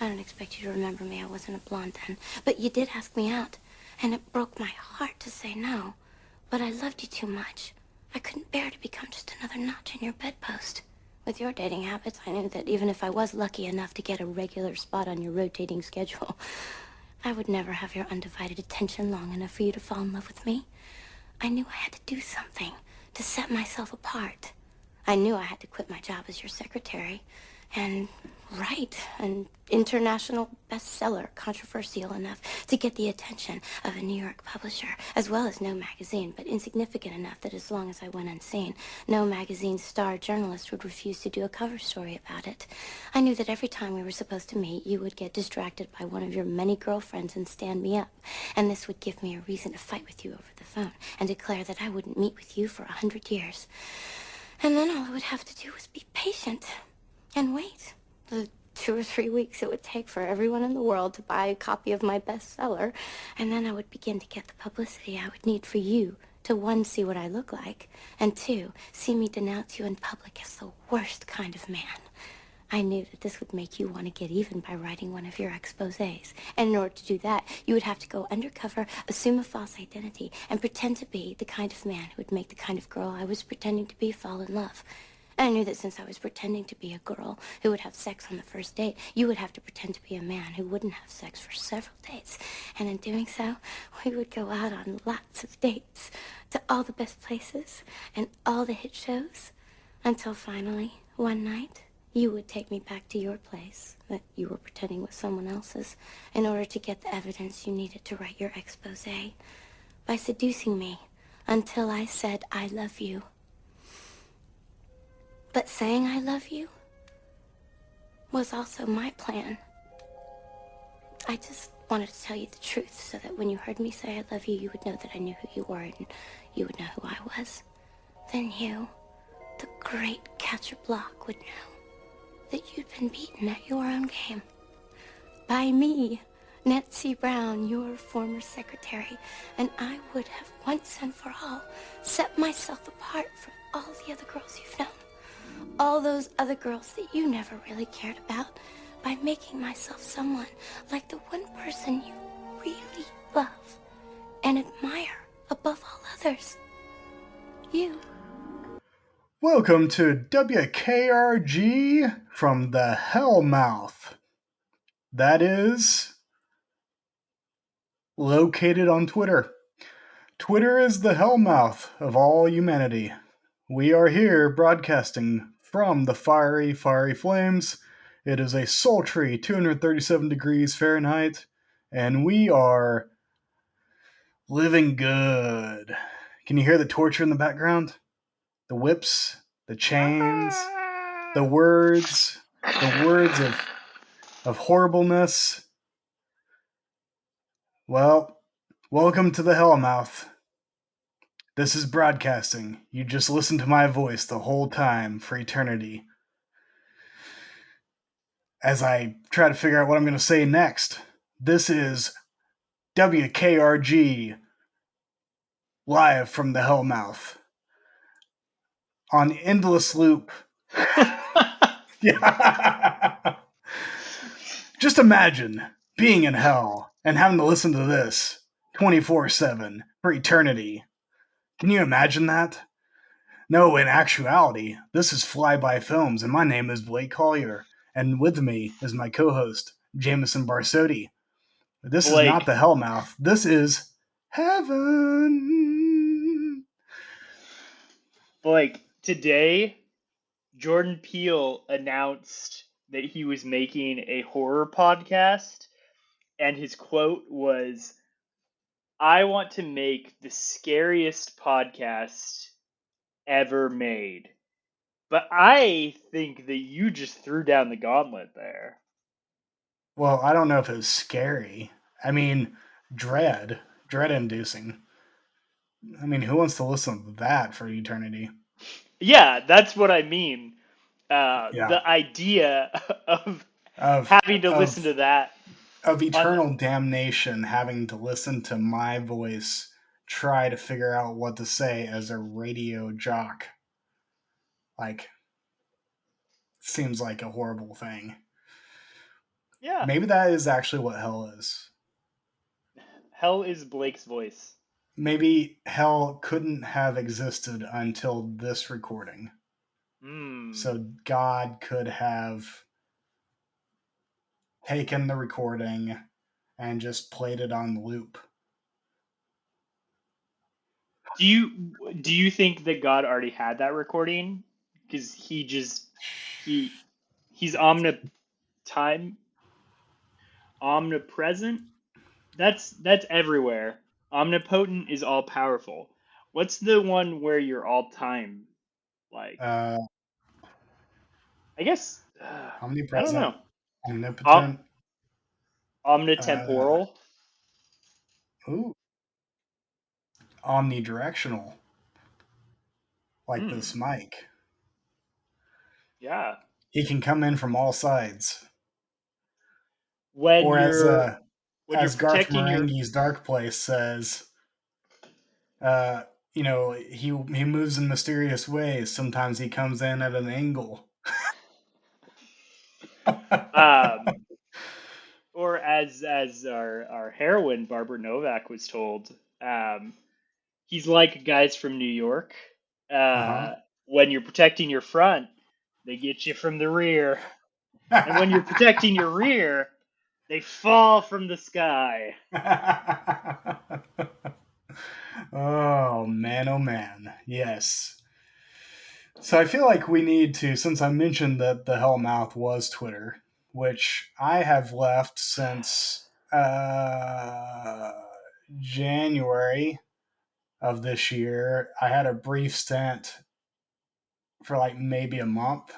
I don't expect you to remember me. I wasn't a blonde then. But you did ask me out, and it broke my heart to say no. But I loved you too much. I couldn't bear to become just another notch in your bedpost. With your dating habits, I knew that even if I was lucky enough to get a regular spot on your rotating schedule, I would never have your undivided attention long enough for you to fall in love with me. I knew I had to do something to set myself apart. I knew I had to quit my job as your secretary and write an international bestseller, controversial enough to get the attention of a New York publisher, as well as no magazine, but insignificant enough that as long as I went unseen, no magazine's star journalist would refuse to do a cover story about it. I knew that every time we were supposed to meet, you would get distracted by one of your many girlfriends and stand me up, and this would give me a reason to fight with you over the phone and declare that I wouldn't meet with you for 100 years. And then all I would have to do was be patient and wait the 2 or 3 weeks it would take for everyone in the world to buy a copy of my bestseller, and then I would begin to get the publicity I would need for you to, one, see what I look like, and two, see me denounce you in public as the worst kind of man. I knew that this would make you want to get even by writing one of your exposés. And in order to do that, you would have to go undercover, assume a false identity, and pretend to be the kind of man who would make the kind of girl I was pretending to be fall in love. And I knew that since I was pretending to be a girl who would have sex on the first date, you would have to pretend to be a man who wouldn't have sex for several dates. And in doing so, we would go out on lots of dates to all the best places and all the hit shows until finally, one night, you would take me back to your place that you were pretending was someone else's in order to get the evidence you needed to write your exposé by seducing me until I said I love you. But saying I love you was also my plan. I just wanted to tell you the truth so that when you heard me say I love you, you would know that I knew who you were and you would know who I was. Then you, the great Catcher Block, would know that you'd been beaten at your own game. By me, Nancy Brown, your former secretary, and I would have once and for all set myself apart from all the other girls you've known. All those other girls that you never really cared about, by making myself someone like the one person you really love and admire above all others. You. Welcome to WKRG from the Hellmouth. That is located on Twitter. Twitter is the Hellmouth of all humanity. We are here broadcasting from the fiery flames. It is a sultry 237 degrees Fahrenheit, and we are living good. Can you hear the torture in the background? The whips, the chains, the words of horribleness. Well, welcome to the Hellmouth. This is broadcasting. You just listen to my voice the whole time for eternity. As I try to figure out what I'm going to say next, this is WKRG live from the Hellmouth on endless loop. Yeah. Just imagine being in hell and having to listen to this 24/7 for eternity. Can you imagine that? No, in actuality, this is Flyby Films, and my name is Blake Collier, and with me is my co-host, Jameson Barsotti. This is not the Hellmouth. This is heaven. Blake, today, Jordan Peele announced that he was making a horror podcast, and his quote was, "I want to make the scariest podcast ever made." But I think that you just threw down the gauntlet there. Well, I don't know if it was scary. I mean, dread-inducing. I mean, who wants to listen to that for eternity? Yeah, that's what I mean. Yeah. The idea of Of having to listen to that on eternal damnation, having to listen to my voice try to figure out what to say as a radio jock. Like, seems like a horrible thing. Yeah. Maybe that is actually what hell is. Hell is Blake's voice. Maybe hell couldn't have existed until this recording. Hmm. So God could have taken the recording and just played it on loop. Do you think that God already had that recording? Because he he's time omnipresent. That's everywhere. Omnipotent is all powerful. What's the one where you're all time? Like, Uh, I guess I don't know. Omnipresent, Om- omnipotent. Uh, omnitemporal. ooh, omnidirectional, like this Hmm. mic. Yeah. He can come in from all sides. When Or you're when you're as Garth protecting your Marenghi's Dark Place says, uh, he moves in mysterious ways. Sometimes he comes in at an angle. um or as our heroine Barbara Novak was told, um, he's like guys from New York. Uh Uh, when you're protecting your front, they get you from the rear, and when you're huh. protecting your rear, they fall from the sky. Oh man, oh man. Yes. So I feel like we need to, since I mentioned that the Hellmouth was Twitter, which I have left since January of this year. I had a brief stint for like maybe a month,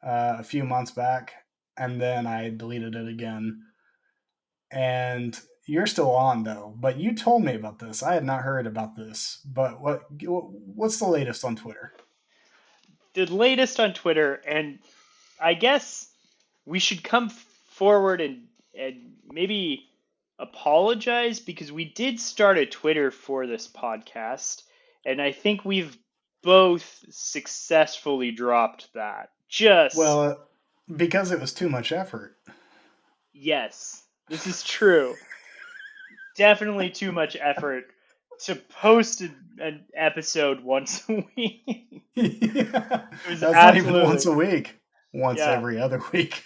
a few months back, and then I deleted it again. And you're still on though, but you told me about this. I had not heard about this. But what's the latest on Twitter? The latest on Twitter, and I guess we should come forward and maybe apologize because we did start a Twitter for this podcast, and I think we've both successfully dropped that. Just Well, because it was too much effort. yes, this is true. Definitely too much effort to post an episode once a week. Yeah. It was That's not even once absolutely, a week. Once yeah, every other week,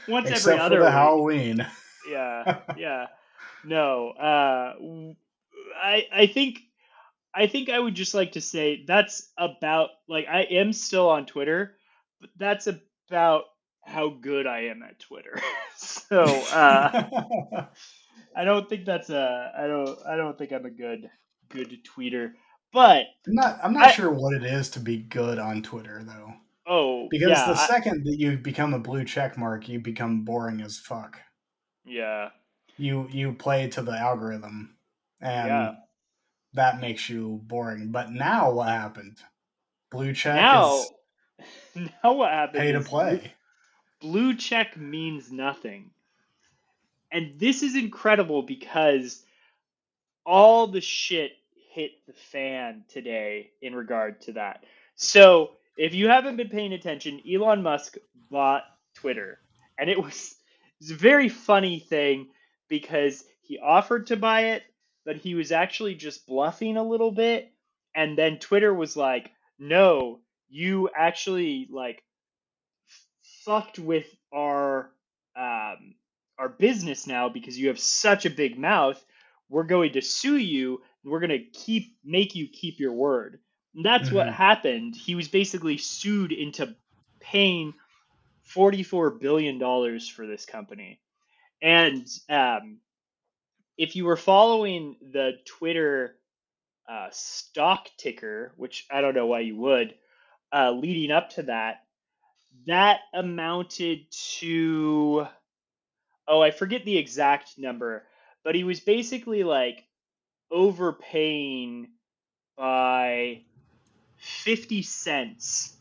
once every except for other the week. Halloween. Yeah, yeah. No, I think I would just like to say that's about, like, I am still on Twitter, but that's about how good I am at Twitter. So I don't think that's a I don't think I'm a good tweeter. But I'm not I sure what it is to be good on Twitter though. oh Because yeah the second that you become a blue check mark, you become boring as fuck. yeah You play to the algorithm, yeah. and that makes you boring. But now what happened? Blue check Now is now what happened pay to is play. blue check means nothing, and this is incredible because all the shit hit the fan today in regard to that. So, if you haven't been paying attention, Elon Musk bought Twitter. And it was a very funny thing because he offered to buy it, but he was actually just bluffing a little bit. And then Twitter was like, "No, you actually like fucked with um, our business now because you have such a big mouth. We're going to sue you. And we're going to make you keep your word." And that's what Hmm. happened. He was basically sued into paying $44 billion for this company. And if you were following the Twitter stock ticker, which I don't know why you would, leading up to that, that amounted to, oh, I forget the exact number, but he was basically like overpaying by 50 cents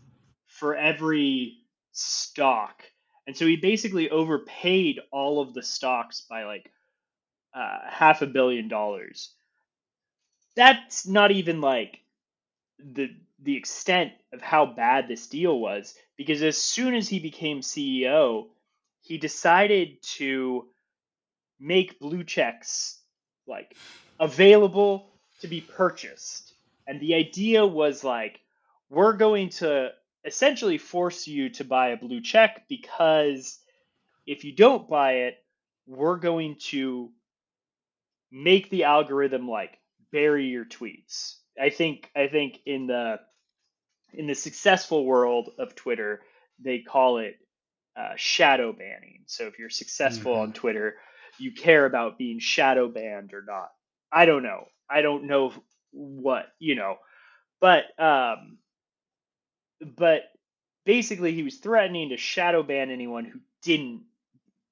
for every stock. And so he basically overpaid all of the stocks by like $500 million. That's not even like the extent of how bad this deal was, because as soon as he became CEO, he decided to make blue checks like available to be purchased. And the idea was like, we're going to essentially force you to buy a blue check, because if you don't buy it, we're going to make the algorithm like bury your tweets. I think in the successful world of Twitter, they call it shadow banning. So if you're successful Mm-hmm. on Twitter, you care about being shadow banned or not. I don't know. I don't know what, but but basically he was threatening to shadow ban anyone who didn't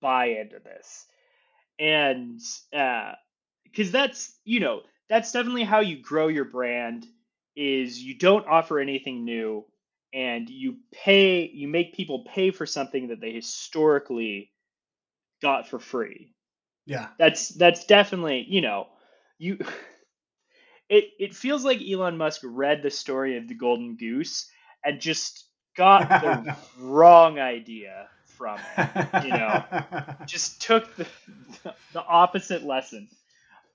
buy into this. And because that's definitely how you grow your brand, is you don't offer anything new, and you make people pay for something that they historically got for free. Yeah. That's definitely, you it feels like Elon Musk read the story of the golden goose and just got the wrong idea from it. Just took the opposite lesson.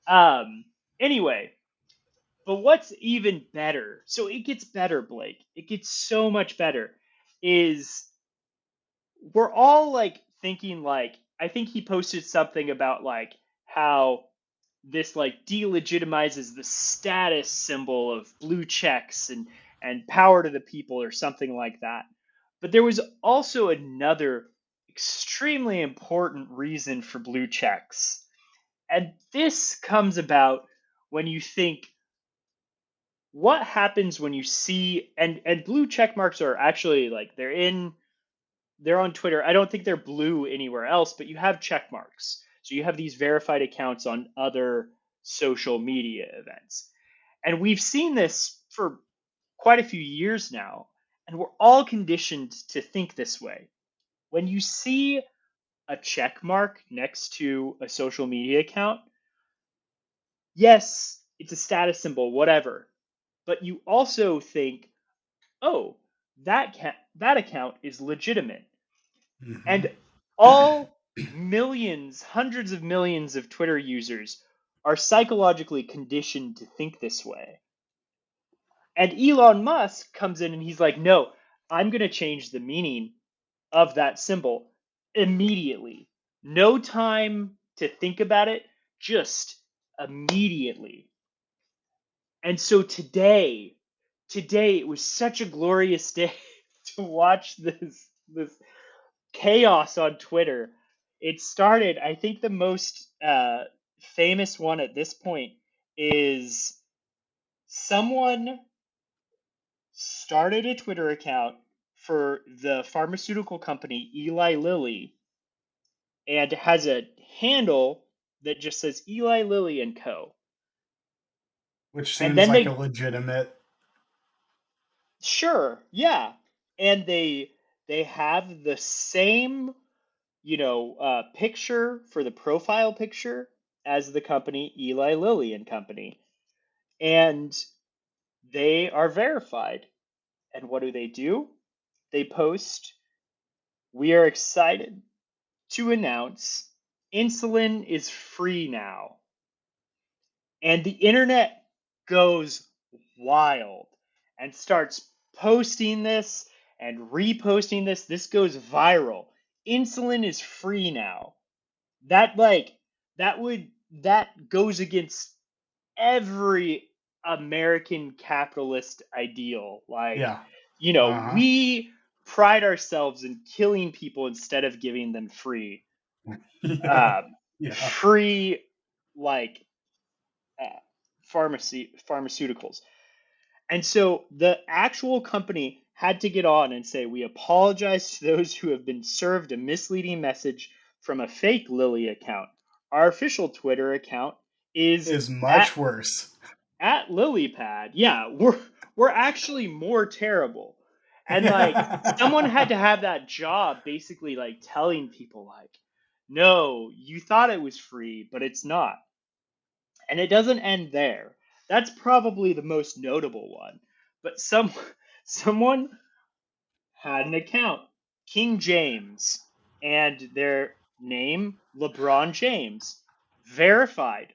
Um, anyway, but what's even better? So it gets better, Blake. It gets so much better. Is we're all like thinking like, I think he posted something about like how this like delegitimizes the status symbol of blue checks and power to the people or something like that. But there was also another extremely important reason for blue checks. And this comes about when you think, what happens when you see, and blue check marks are actually like, they're on Twitter. I don't think they're blue anywhere else, but you have check marks. So you have these verified accounts on other social media events. And we've seen this for quite a few years now, and we're all conditioned to think this way. When you see a check mark next to a social media account, yes, it's a status symbol, whatever. But you also think, oh, that account is legitimate. Mm-hmm. And all millions, hundreds of millions of Twitter users are psychologically conditioned to think this way. And Elon Musk comes in and he's like, no, I'm going to change the meaning of that symbol immediately. No time to think about it, just immediately. And so today it was such a glorious day to watch this chaos on Twitter. It started, I think the most famous one at this point is someone started a Twitter account for the pharmaceutical company Eli Lilly and has a handle that just says Eli Lilly and Co. Which And seems then like a they, legitimate. sure, yeah, and they have the same picture for the profile picture as the company Eli Lilly and Company. And they are verified. And what do? They post, we are excited to announce insulin is free now. And the internet goes wild and starts posting this and reposting this. This goes viral. Insulin is free now. That like that goes against every American capitalist ideal. Like, Yeah. Uh we pride ourselves in killing people instead of giving them huh. Yeah. uh, Yeah. free like pharmaceuticals. And so the actual company had to get on and say, we apologize to those who have been served a misleading message from a fake Lilly account. Our official Twitter account is Is at much worse. at LilyPad. Yeah, we're actually more terrible. And like, someone had to have that job basically like telling people like, no, you thought it was free, but it's not. And it doesn't end there. That's probably the most notable one. But someone had an account, King James. and their name, LeBron James. Verified.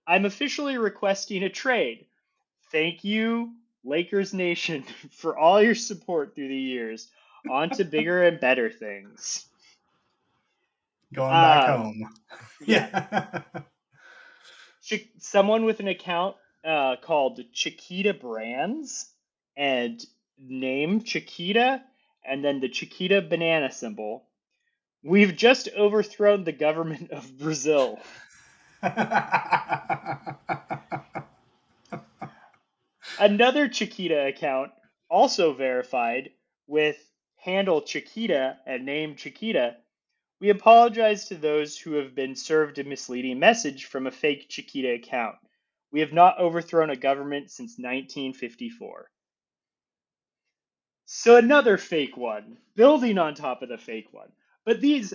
I'm officially requesting a trade. Thank you, Lakers Nation, for all your support through the years. On to bigger and better things. Going back Um, home. yeah, Yeah. someone with an account called Chiquita Brands and name Chiquita and then the Chiquita banana symbol. We've just overthrown the government of Brazil. Another Chiquita account, also verified with handle Chiquita and name Chiquita. We apologize to those who have been served a misleading message from a fake Chiquita account. We have not overthrown a government since 1954. So another fake one, building on top of the fake one. But these,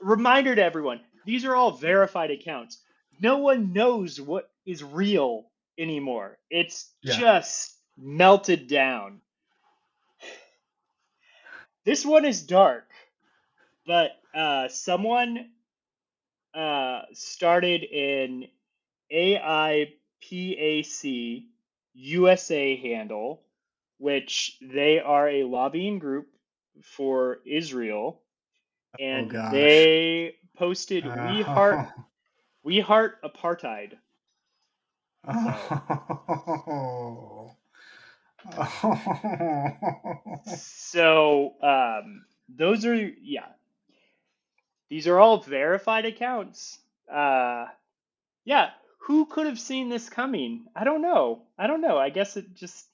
reminder to everyone, these are all verified accounts. No one knows what is real anymore. It's Yeah. just melted down. This one is dark, but someone started in AIPAC USA handle, which they are a lobbying group for Israel, Oh and gosh. they posted Oh. we heart apartheid. So Oh. Oh. those are, yeah, these are all verified accounts. Yeah, who could have seen this coming? I don't know. I don't know. I guess it just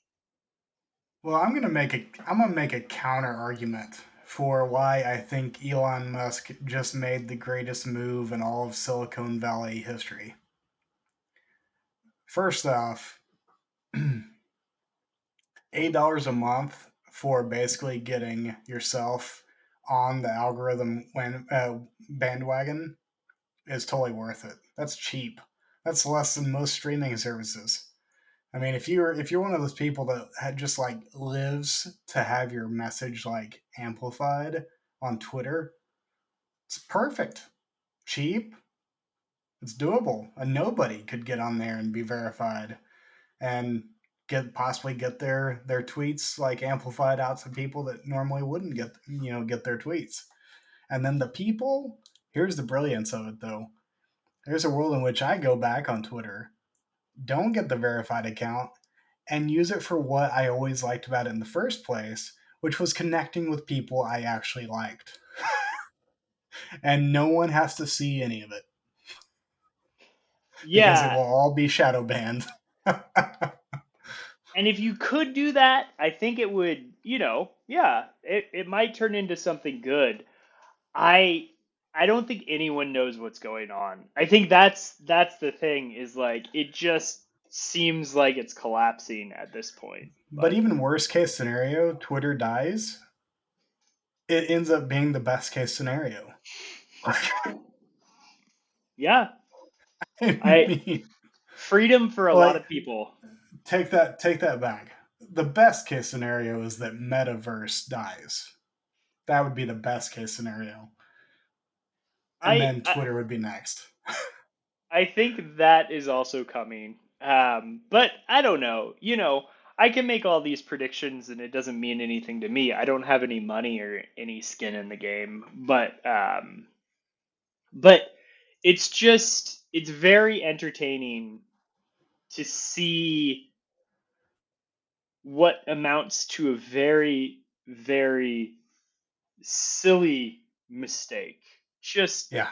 Well, I'm gonna make a counter argument for why I think Elon Musk just made the greatest move in all of Silicon Valley history. First off, $8 a month for basically getting yourself on the algorithm when bandwagon is totally worth it. That's cheap. That's less than most streaming services. I mean, if you're one of those people that had just like lives to have your message like amplified on Twitter, it's perfect. Cheap, it's doable. A nobody could get on there and be verified and get their tweets like amplified out to people that normally wouldn't get their tweets. And then the people, here's the brilliance of it though. There's a world in which I go back on Twitter, don't get the verified account, and use it for what I always liked about it in the first place, which was connecting with people I actually liked. And no one has to see any of it because it yeah. will all be shadow banned. And if you could do that, I think it would, yeah, it might turn into something good. I I don't think anyone knows what's going on. I think that's the thing is like it just seems like it's collapsing at this point. But But even worst case scenario, Twitter dies, it ends up being the best case scenario. yeah, I I mean, freedom for a lot like of people. take that back. The best case scenario is that metaverse dies. That would be the best case scenario, and I then I, Twitter would be next. I think that is also coming. But I don't know. I can make all these predictions and it doesn't mean anything to me. I don't have any money or any skin in the game. But it's very entertaining to see what amounts to a very, very silly mistake. Just Yeah,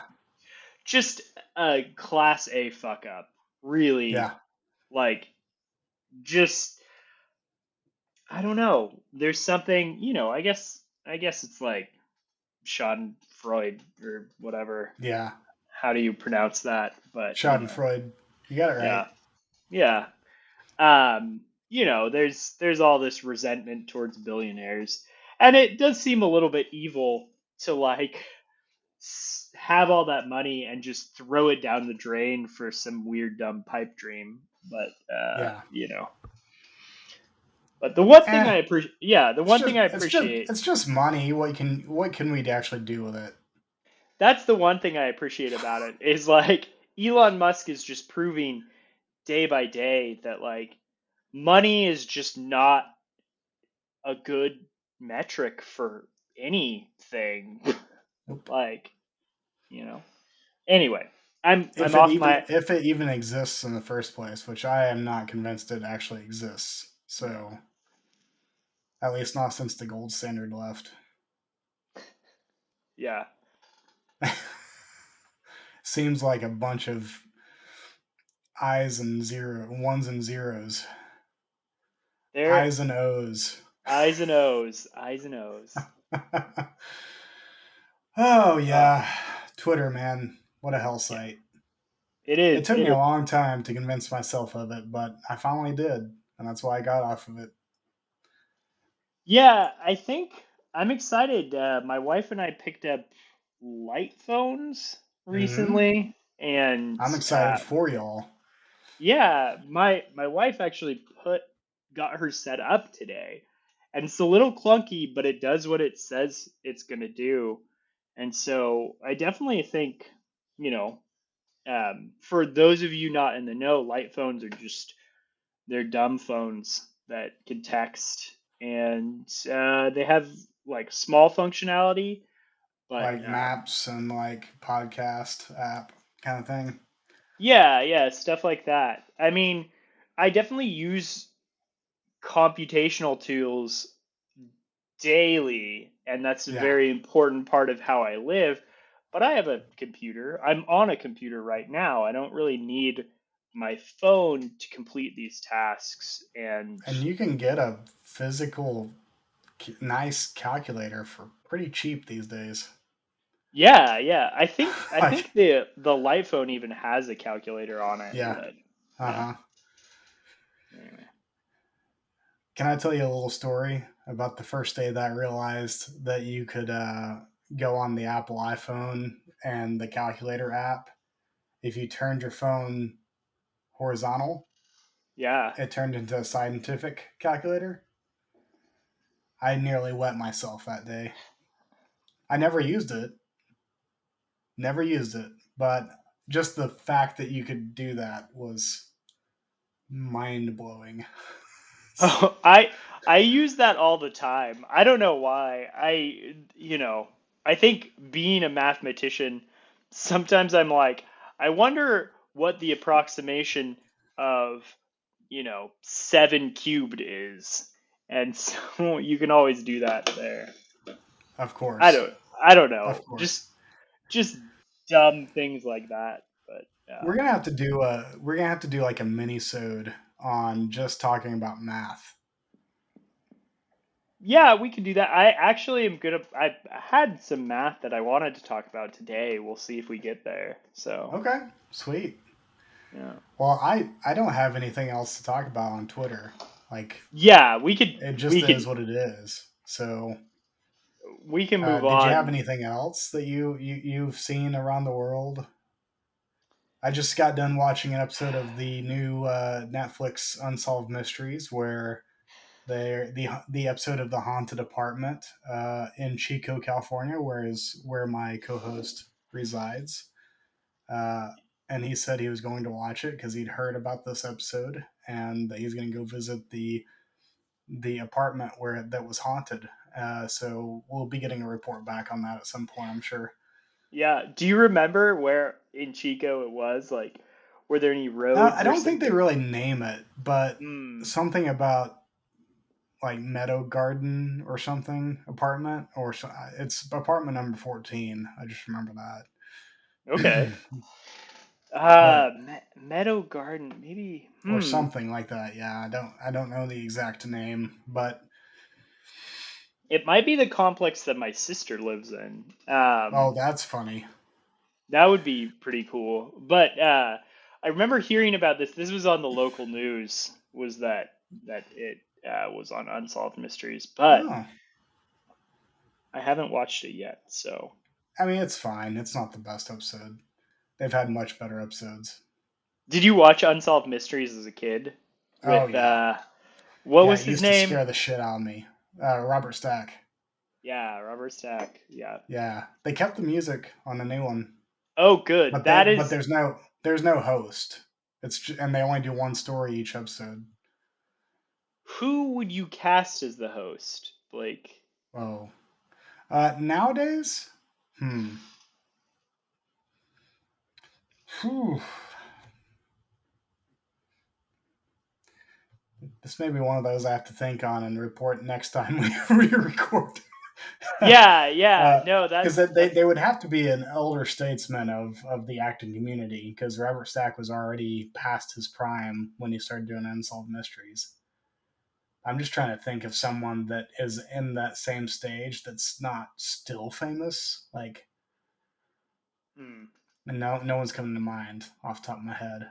just a class A fuck up. Really, yeah, like just I don't know. There's something, I guess it's like Schadenfreude or whatever. yeah. How do you pronounce that? But Schadenfreude. You got it right. yeah, yeah. There's all this resentment towards billionaires, and it does seem a little bit evil to like have all that money and just throw it down the drain for some weird dumb pipe dream. But Yeah. But the one thing Eh, I appreciate, yeah, the it's one just thing I it's just appreciate, it's just money. What can we actually do with it? that's the one thing I appreciate about it is like Elon Musk is just proving day by day that like money is just not a good metric for anything. Nope. Like, you know. Anyway, I'm off my If it even exists in the first place, which I am not convinced it actually exists. no. So at least not since the gold standard left. Yeah. Seems like a bunch of ones and zeros, There I's and O's. I's and O's. I's and O's. Oh Uh yeah, Twitter, man, what a hell yeah. site. It It is. took It me is. a long time to convince myself of it, but I finally did, and that's why I got off of it. Yeah, I think I'm excited. My wife and I picked up light phones Hmm. recently, and I'm excited for y'all. yeah, my wife actually put got her set up today, and it's a little clunky, but it does what it says it's gonna do, and so I definitely think, you know, for those of you not in the know, light phones are just they're dumb phones that can text, and they have like small functionality, but Like maps and like podcast app kind of thing. yeah, yeah, stuff like that. I mean, I definitely use computational tools daily, and that's a Yeah. very important part of how I live. But I have a computer. I'm on a computer right now. I don't really need my phone to complete these tasks. And And you can get a physical nice calculator for pretty cheap these days. yeah, yeah, I think Like, the light phone even has a calculator on it. yeah. But yeah, Uh-huh. anyway. Can I tell you a little story about the first day that I realized that you could go on the Apple iPhone and the calculator app? If you turned your phone horizontal, Yeah. it turned into a scientific calculator. I nearly wet myself that day. I never used it, but just the fact that you could do that was mind blowing. Oh, I use that all the time. I don't know why. I think being a mathematician, sometimes I'm like, I wonder what the approximation of, 7 cubed is. And so you can always do that there. Of I course. don't I don't Of know. course. Just dumb things like that. But We're gonna have to do like a mini sode on just talking about math. yeah, we can do that. I actually am gonna. I had some math that I wanted to talk about today. We'll see if we get there. So, Okay, sweet. yeah, Well, I don't have anything else to talk about on Twitter. Like yeah, we could it we just is could what it is. So, we can move did you have on. anything else that you've seen around the world? I just got done watching an episode of the new Netflix Unsolved Mysteries, where the episode of the haunted apartment in Chico, California, where my co-host resides. Uh, and he said he was going to watch it because he'd heard about this episode and that he's going to go visit the apartment where that was haunted. So we'll be getting a report back on that at some point, I'm sure. Yeah, do you remember where in Chico it was? Like, were there any I roads or don't think they something? really name it, but Hmm. something about like Meadow Garden or something apartment or so, it's apartment number 14. I just remember Okay. that. But Meadow Garden, maybe. or Hmm. something like that. Yeah, I don't know the exact name, but It might be the complex that my sister lives in. oh, that's funny. That would be pretty cool. But I remember hearing about this. This was on the local news. Was that it was on Unsolved Mysteries? But Oh, I haven't watched it yet. So I mean, it's fine. It's not the best episode. They've had much better episodes. did you watch Unsolved Mysteries as a kid? Oh With yeah, What Yeah, was it his used to name? scare the shit out of me. Robert Stack. Yeah, Robert Stack. Yeah. Yeah, they kept the music on the new one, Oh, good. That but is. there's no host. And they only do one story each episode. Who would you cast as the host, Blake? Oh, nowadays, hmm, Whew. This may be one of those I have to think on and report next time we record. Yeah, yeah. No, Because that's they would have to be an elder statesman of the acting community, because Robert Stack was already past his prime when he started doing Unsolved Mysteries. I'm just trying to think of someone that is in that same stage that's not still famous. Like, hmm. and no one's coming to mind off the top of my head.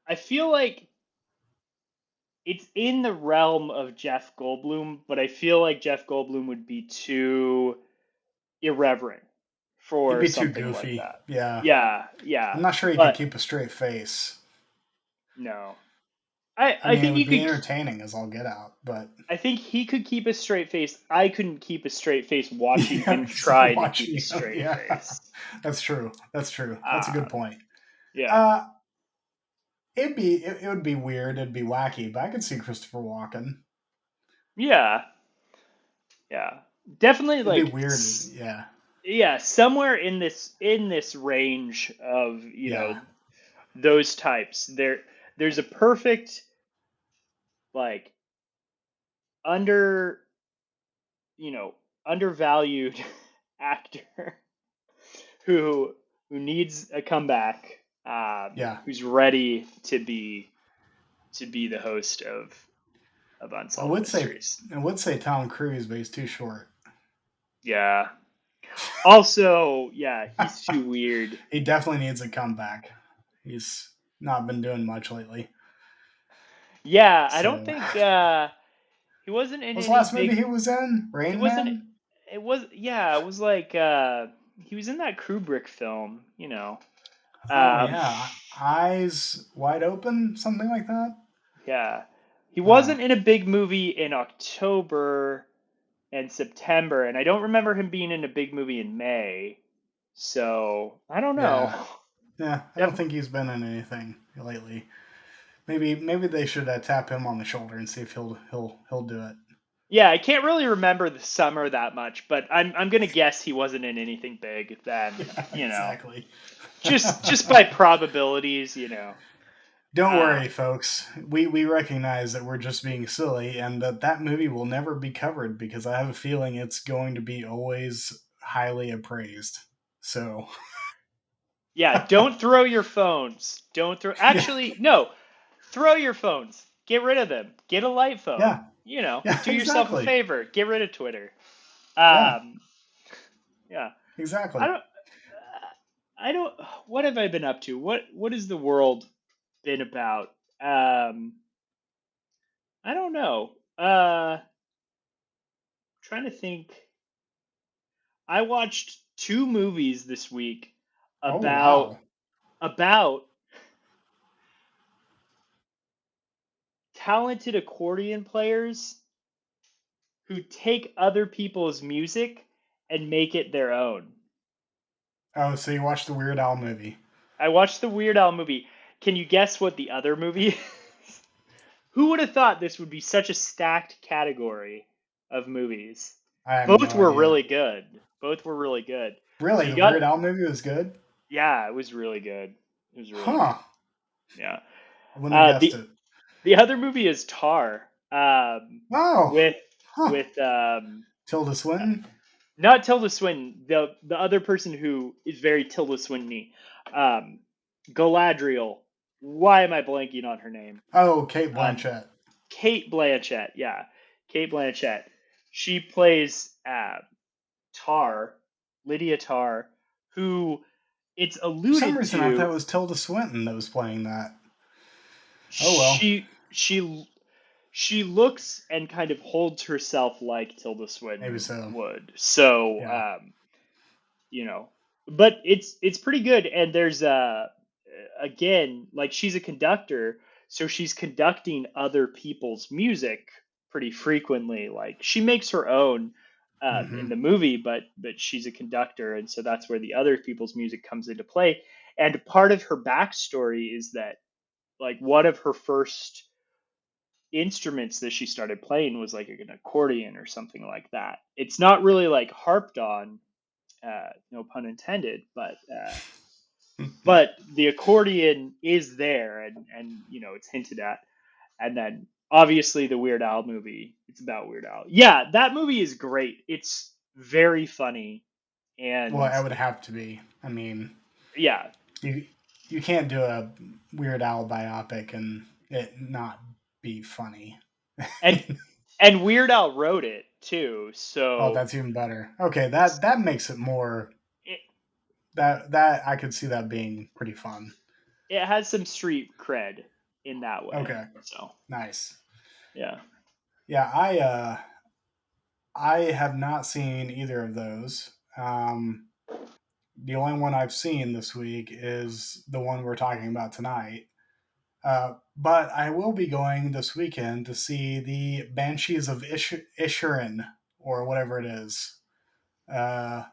I feel like it's in the realm of Jeff Goldblum, but I feel like Jeff Goldblum would be too irreverent He'd for be too something like goofy. that. Yeah. Yeah, I'm yeah. not sure he could But keep a straight face. no. I I mean, it think would you be could entertaining as all get out, but I think he could keep a straight face. I couldn't keep a straight face watching yeah, him just try to keep a watching him. straight Yeah, face. that's true. That's true. That's a good Um, point. yeah. Uh, it would be weird. It'd be wacky, but I could see Christopher Walken. Yeah. Yeah. Definitely It'd be like weird. Yeah, yeah, somewhere in this range of, yeah. those types. There's a perfect like under, you know, undervalued actor who needs a comeback, Yeah, who's ready to be the host of I Unsolved would say Mysteries. I would say Tom Cruise, but he's too short. Yeah. Also, yeah, he's too weird. He definitely needs a comeback. He's not been doing much lately. Yeah, I don't So, think he wasn't in what's the any last movie big he was in? he Rain wasn't Man. it was yeah, it was like he was in that Kubrick film. Oh Um yeah, Eyes Wide Open, something like that. yeah. He Oh wasn't in a big movie in October and September, and I don't remember him being in a big movie in May. So, I don't know. yeah, yeah. I don't Def- think he's been in anything lately. Maybe they should tap him on the shoulder and see if he'll do it. yeah, I can't really remember the summer that much, but I'm gonna guess he wasn't in anything big then, Yeah, you know. exactly. Just by probabilities. Don't Uh, worry, folks. We recognize that we're just being silly, and that movie will never be covered because I have a feeling it's going to be always highly appraised. So yeah, don't throw your phones. Don't throw. yeah, Actually, no, throw your phones. Get rid of them. Get a light phone. yeah, yeah, Do yourself a exactly. favor. Get rid of Twitter. Yeah, Um, yeah. I exactly. don't. I don't. What have I been up to? What has the world been about? Um, I don't know. Trying to think. I watched two movies this week Oh about wow. about talented accordion players who take other people's music and make it their own. Oh, so you watched the Weird Al movie? I watched the Weird Al movie. Can you guess what the other movie is? Who would have thought this would be such a stacked category of movies? I have Both no were idea. really good. Both were really good. So Really, you the got, Weird Al movie was good? yeah, it was really good. It was really good. Huh? Yeah. I wouldn't have Uh, guessed the it. the other movie is Tar, Oh, with huh? with Tilda Swinton. not Tilda Swinton, the other person who is very Tilda Swinton-y, um, Galadriel. Why am I blanking on her name? Oh, Kate Um, Blanchett. Kate Blanchett. Yeah, Kate Blanchett. She plays Tar, Lydia Tar, who it's For some alluded reason, I thought it to. was Tilda Swinton that was playing that. Oh well, She looks and kind of holds herself like Tilda maybe Swinton so. would. So, Yeah. you know, but it's pretty good. And there's again, like she's a conductor, So she's conducting other people's music pretty frequently. Like she makes her own in Hmm. the movie, but she's a conductor, and so that's where the other people's music comes into play. And part of her backstory is that like one of her first instruments that she started playing was like an accordion or something like that. It's not really like harped on, no pun intended, but the accordion is there, and you know it's hinted at. And then obviously the Weird Al movie. It's about Weird Al. Yeah, that movie is great. It's very funny, Well, and I would have to be. I mean, yeah, you you can't do a Weird Al biopic and it not be funny. and and Weird Al wrote it too. Oh, So that's even better. Okay, that makes it more it, that I could see that being pretty fun. it has some street cred in that way. Okay, So nice. yeah. Yeah, I have not seen either of those. The only one I've seen this week is the one we're talking about tonight. But I will be going this weekend to see the Banshees of Isherin, or whatever it is. Uh,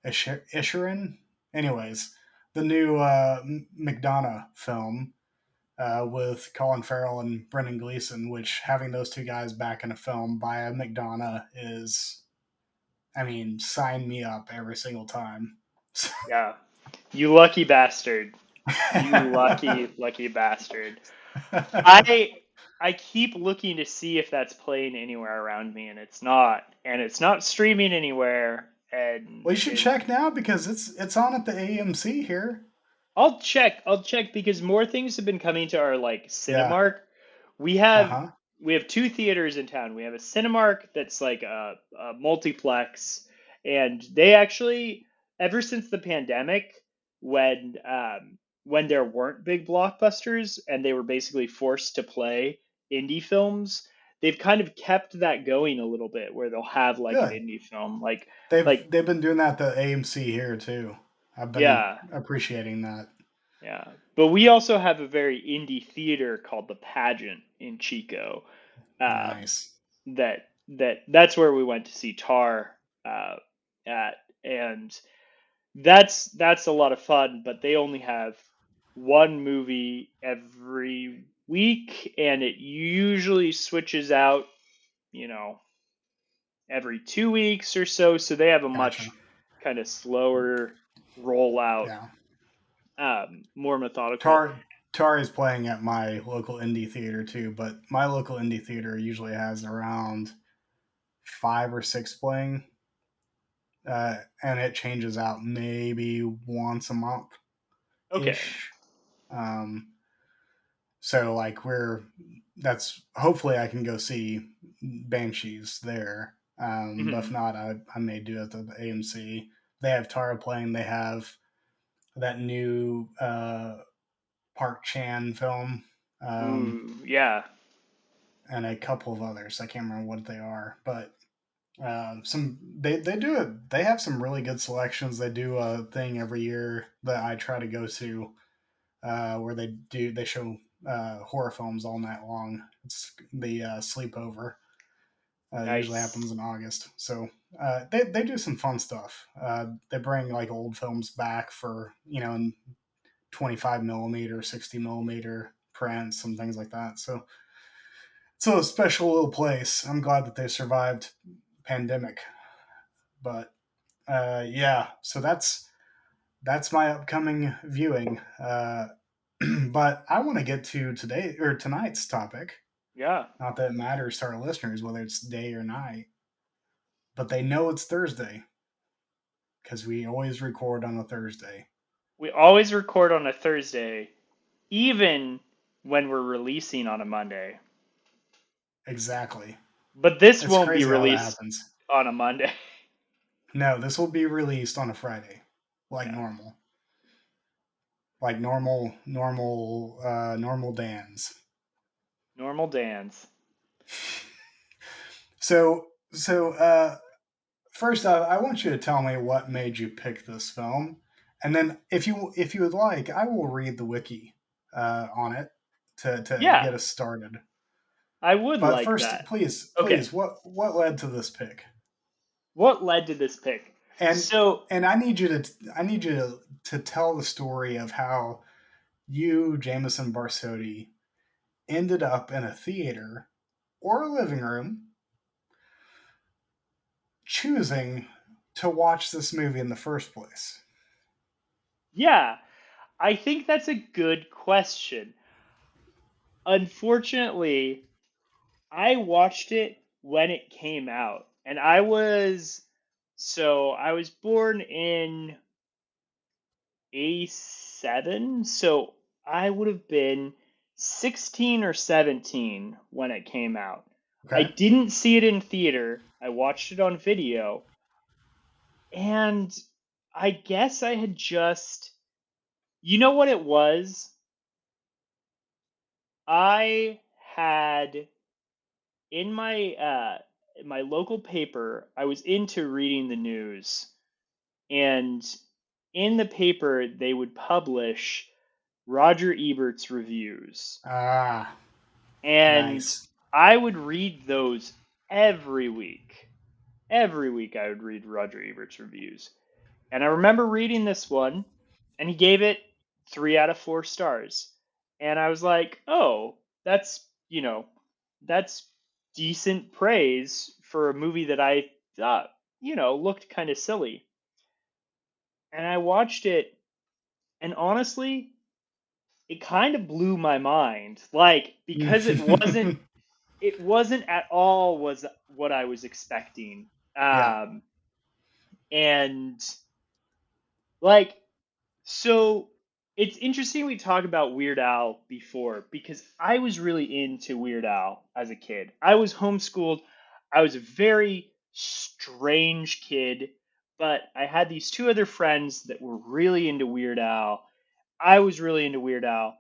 Isherin? Anyways, the new McDonough film with Colin Farrell and Brendan Gleeson, which having those two guys back in a film by a McDonough is, I mean, sign me up every single time. Yeah. You lucky bastard. You lucky bastard. I I keep looking to see if that's playing anywhere around me, and it's not. And it's not streaming anywhere. And Well, you should it, check now because it's on at the AMC here. I'll check. I'll check because more things have been coming to our like Yeah. Cinemark. We Uh have huh. we have two theaters in town. We have a Cinemark that's like a multiplex, and they actually ever since the pandemic, when there weren't big blockbusters and they were basically forced to play indie films, they've kind of kept that going a little bit where they'll have like an Good. indie film They've like they've been doing that at the AMC here too. I've been yeah. appreciating that. Yeah, but we also have a very indie theater called the Pageant in Chico. Um, Nice. that's where we went to see Tar uh, at, and that's a lot of fun. But they only have one movie every week, and it usually switches out, you know, every 2 weeks or so. So they have a Gotcha. much kind of slower rollout, Yeah. more methodical. Tar is playing at my local indie theater too, but my local indie theater usually has around 5 or 6 playing, and it changes out maybe once a month Okay. ish. Um, so like that's hopefully I can go see Banshees there. But if Mhm. not, I may do it at the AMC. They have Tara playing. They have that new Park Chan film, Ooh, yeah. and a couple of others. I can't remember what they are, but some they do it. They have some really good selections. They do a thing every year that I try to go to, where they show horror films all night long. It's the sleepover. Usually Nice. happens in August. So they do some fun stuff. They bring like old films back for in 25 millimeter, 60 millimeter prints and things like that. So it's a special little place. I'm glad that they survived pandemic. But yeah, so that's my upcoming viewing. But I want to get to today or tonight's topic. Yeah. Not that it matters to our listeners whether it's day or night, but they know it's Thursday because we always record on a Thursday. We always record on a Thursday, even when we're releasing on a Monday. Exactly. But this It's won't be crazy how that released happens. on a Monday. No, this will be released on a Friday, like Yeah. normal, like normal Dan's. Normal Dan's. So first off, I want you to tell me what made you pick this film, and then if you would like, I will read the wiki on it. to Yeah, get us started. I would But like first, that. please, Okay, please, what led to this pick? what led to this pick? And So, and I need you to tell the story of how you, Jameson Barsotti, ended up in a theater or a living room choosing to watch this movie in the first place. yeah, I think that's a good question. Unfortunately, I watched it when it came out, and I was born in 87, so I would have been 16 or 17 when it came out. I Okay. didn't see it in theater. I watched it on video, and I guess I had just, you know what it was? I had in my local paper, I was into reading the news, and in the paper they would publish Roger Ebert's reviews. Ah, And nice. I would read those every week. Every week I would read Roger Ebert's reviews. And I remember reading this one, and he gave it 3 out of 4 stars. And I was like, oh, that's decent praise for a movie that I thought, looked kind of silly. And I watched it, and honestly, it kind of blew my mind. Like, because it wasn't at all was what I was expecting. Yeah, And like so it's interesting we talked about Weird Al before because I was really into Weird Al as a kid. I was homeschooled. I was a very strange kid, but I had these two other friends that were really into Weird Al. I was really into Weird Al.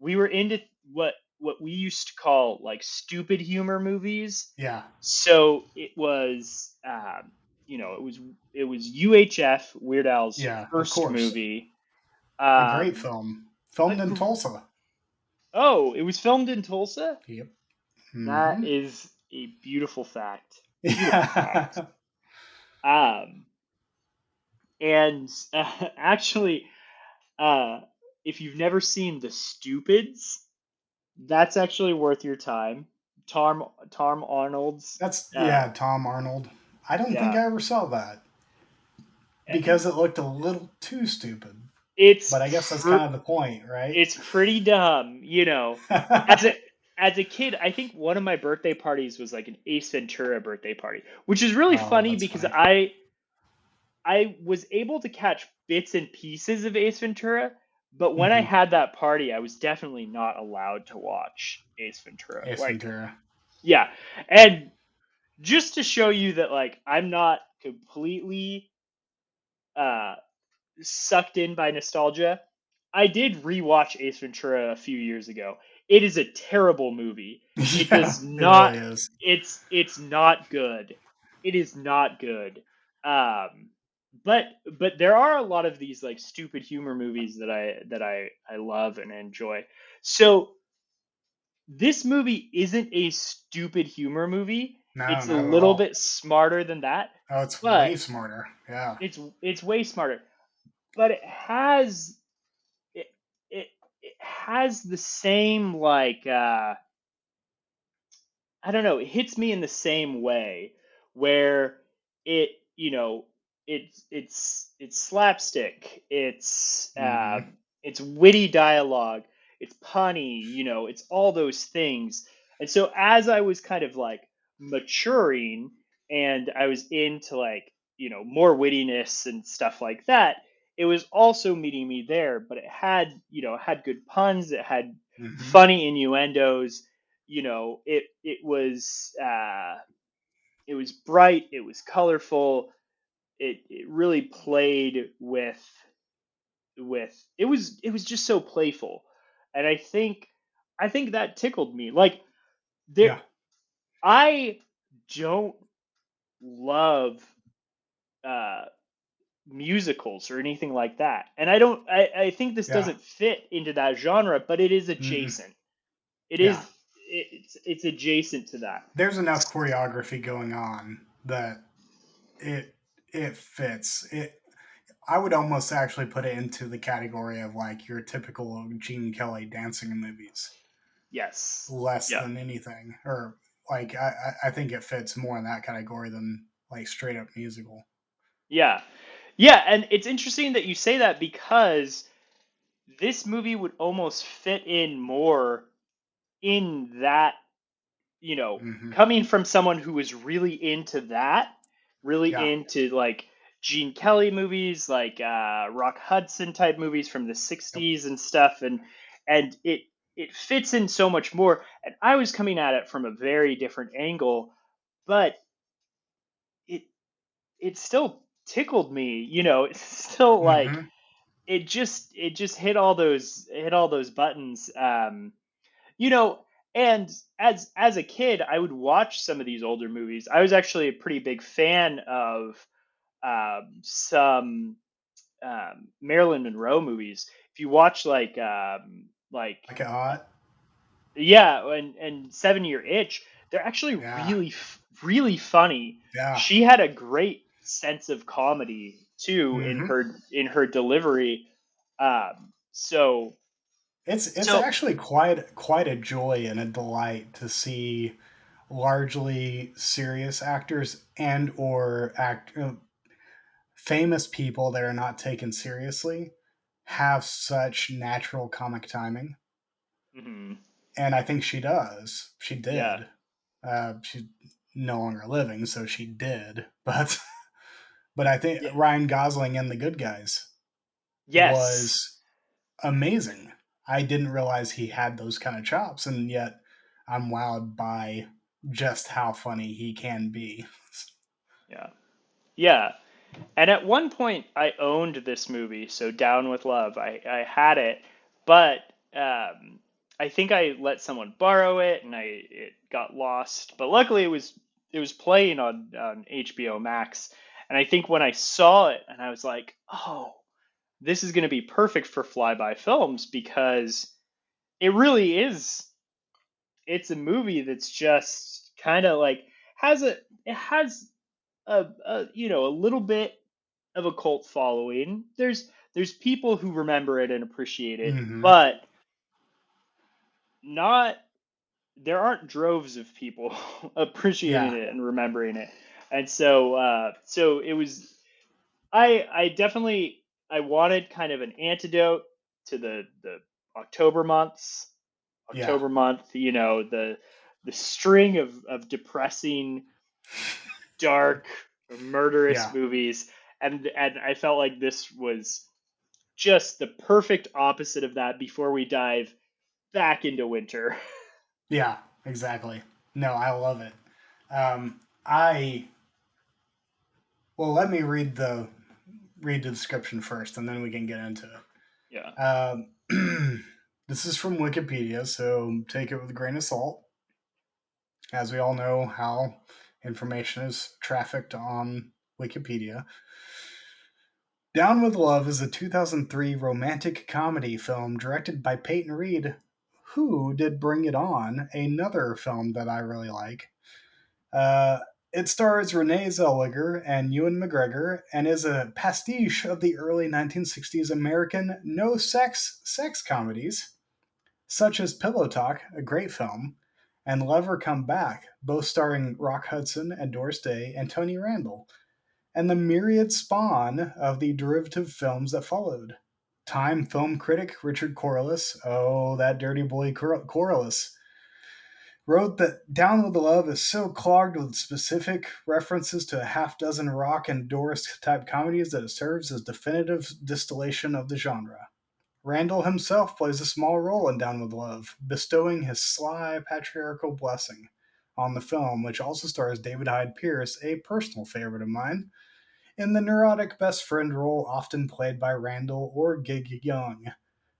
We were into what we used to call like stupid humor movies. yeah, So it was, it was UHF, Weird Al's yeah, of first course. movie. A great Um, film. a Filmed in gr- Tulsa. oh, it was filmed in Tulsa. Yep. That Mm-hmm. is a beautiful fact. Beautiful fact. Yeah. Um, and actually, uh, if you've never seen The Stupids, that's actually worth your time. Tom Arnold's. Yeah, Tom Arnold. I don't think Yeah, I ever saw that because it looked a little too stupid. it's But I guess that's kind of the point, right? it's pretty dumb, As a as a kid, I think one of my birthday parties was like an Ace Ventura birthday party, which is really Oh, funny that's because funny. I was able to catch bits and pieces of Ace Ventura, but when I Mm-hmm. had that party, I was definitely not allowed to watch Ace Ventura. Ace Like, Ventura. yeah. And just to show you that like I'm not completely uh sucked in by nostalgia, I did rewatch Ace Ventura a few years ago. It is a terrible movie. It Yeah, does it not really is. it's not good. It is not good. Um but there are a lot of these like stupid humor movies that I love and enjoy. So this movie isn't a stupid humor movie. No, It's a not at little all. bit smarter than that, Oh, it's but way smarter. Yeah. it's way smarter. But it it it has the same like I don't know, it hits me in the same way where it you know it's slapstick, Mm-hmm. it's witty dialogue, it's punny, it's all those things. And so as I was kind of like maturing and I was into like more wittiness and stuff like that, it was also meeting me there, but it had good puns, it had Mm-hmm. funny innuendos. It was bright, it was colorful, it really played with it was just so playful. And I think that tickled me. Like, there Yeah. I don't love uh musicals or anything like that, and I think this Yeah. doesn't fit into that genre, but it is Mm-hmm. adjacent. It Yeah. is it's adjacent to that. There's enough choreography going on that it it fits. I would almost actually put it into the category of like your typical Gene Kelly dancing in movies, Yes. less Yeah. than anything. Or like I think it fits more in that category than like straight up musical. Yeah. Yeah, and it's interesting that you say that because this movie would almost fit in more in that, Hmm. coming from someone who was really into that, really Yeah. into like Gene Kelly movies, like Rock Hudson type movies from the Yep. '60s and stuff, and it fits in so much more. And I was coming at it from a very different angle, but it it still tickled me. It's still like Hmm. it just hit all those buttons. You know, and as a kid, I would watch some of these older movies. I was actually a pretty big fan of some Marilyn Monroe movies. If you watch like Like it hot. yeah, and 7 Year Itch, they're actually Yeah. really funny. Yeah. She had a great sense of comedy too in Hmm. her delivery. So It's so actually quite a joy and a delight to see largely serious actors and or famous people that are not taken seriously have such natural comic timing, mhm, and I think she does. She yeah, did. She's no longer living, so she did. But but I think yeah, Ryan Gosling in The Good Guys yes, was amazing. I didn't realize he had those kind of chops, and yet I'm wowed by just how funny he can be. yeah, yeah. And at one point, I owned this movie, so Down with Love. I had it, but I think I let someone borrow it, and it got lost. But luckily, it was playing on HBO Max, and I think when I saw it, and I was like, oh, this is going to be perfect for flyby films because it really is. It's a movie that's just kind of like it has a little bit of a cult following. There's people who remember it and appreciate it, Hmm. but not there aren't droves of people appreciating Yeah, it and remembering it. And so it was I definitely I wanted kind of an antidote to the October months. yeah, October month, the string of depressing, dark, murderous yeah, movies, and I felt like this was just the perfect opposite of that before we dive back into winter. yeah. Exactly. No, I love it. I well, let me read the description first, and then we can get into Yeah. it. This is from Wikipedia, so take it with a grain of salt. As we all know, how information is trafficked on Wikipedia. Down with Love is a 2003 romantic comedy film directed by Peyton Reed, who did Bring It On, another film that I really like. Uh, it stars Renee Zellweger and Ewan McGregor and is a pastiche of the early 1960s American no sex comedies, such as Pillow Talk, a great film, and Lover Come Back, both starring Rock Hudson and Doris Day and Tony Randall, and the myriad spawn of the derivative films that followed. Time film critic Richard Corliss, oh, that dirty boy Corliss, wrote that Down with the Love is so clogged with specific references to a half dozen rock and Doris type comedies that it serves as definitive distillation of the genre. Randall himself plays a small role in Down with Love, bestowing his sly patriarchal blessing on the film, which also stars David Hyde Pierce, a personal favorite of mine, in the neurotic best friend role often played by Randall or Gig Young.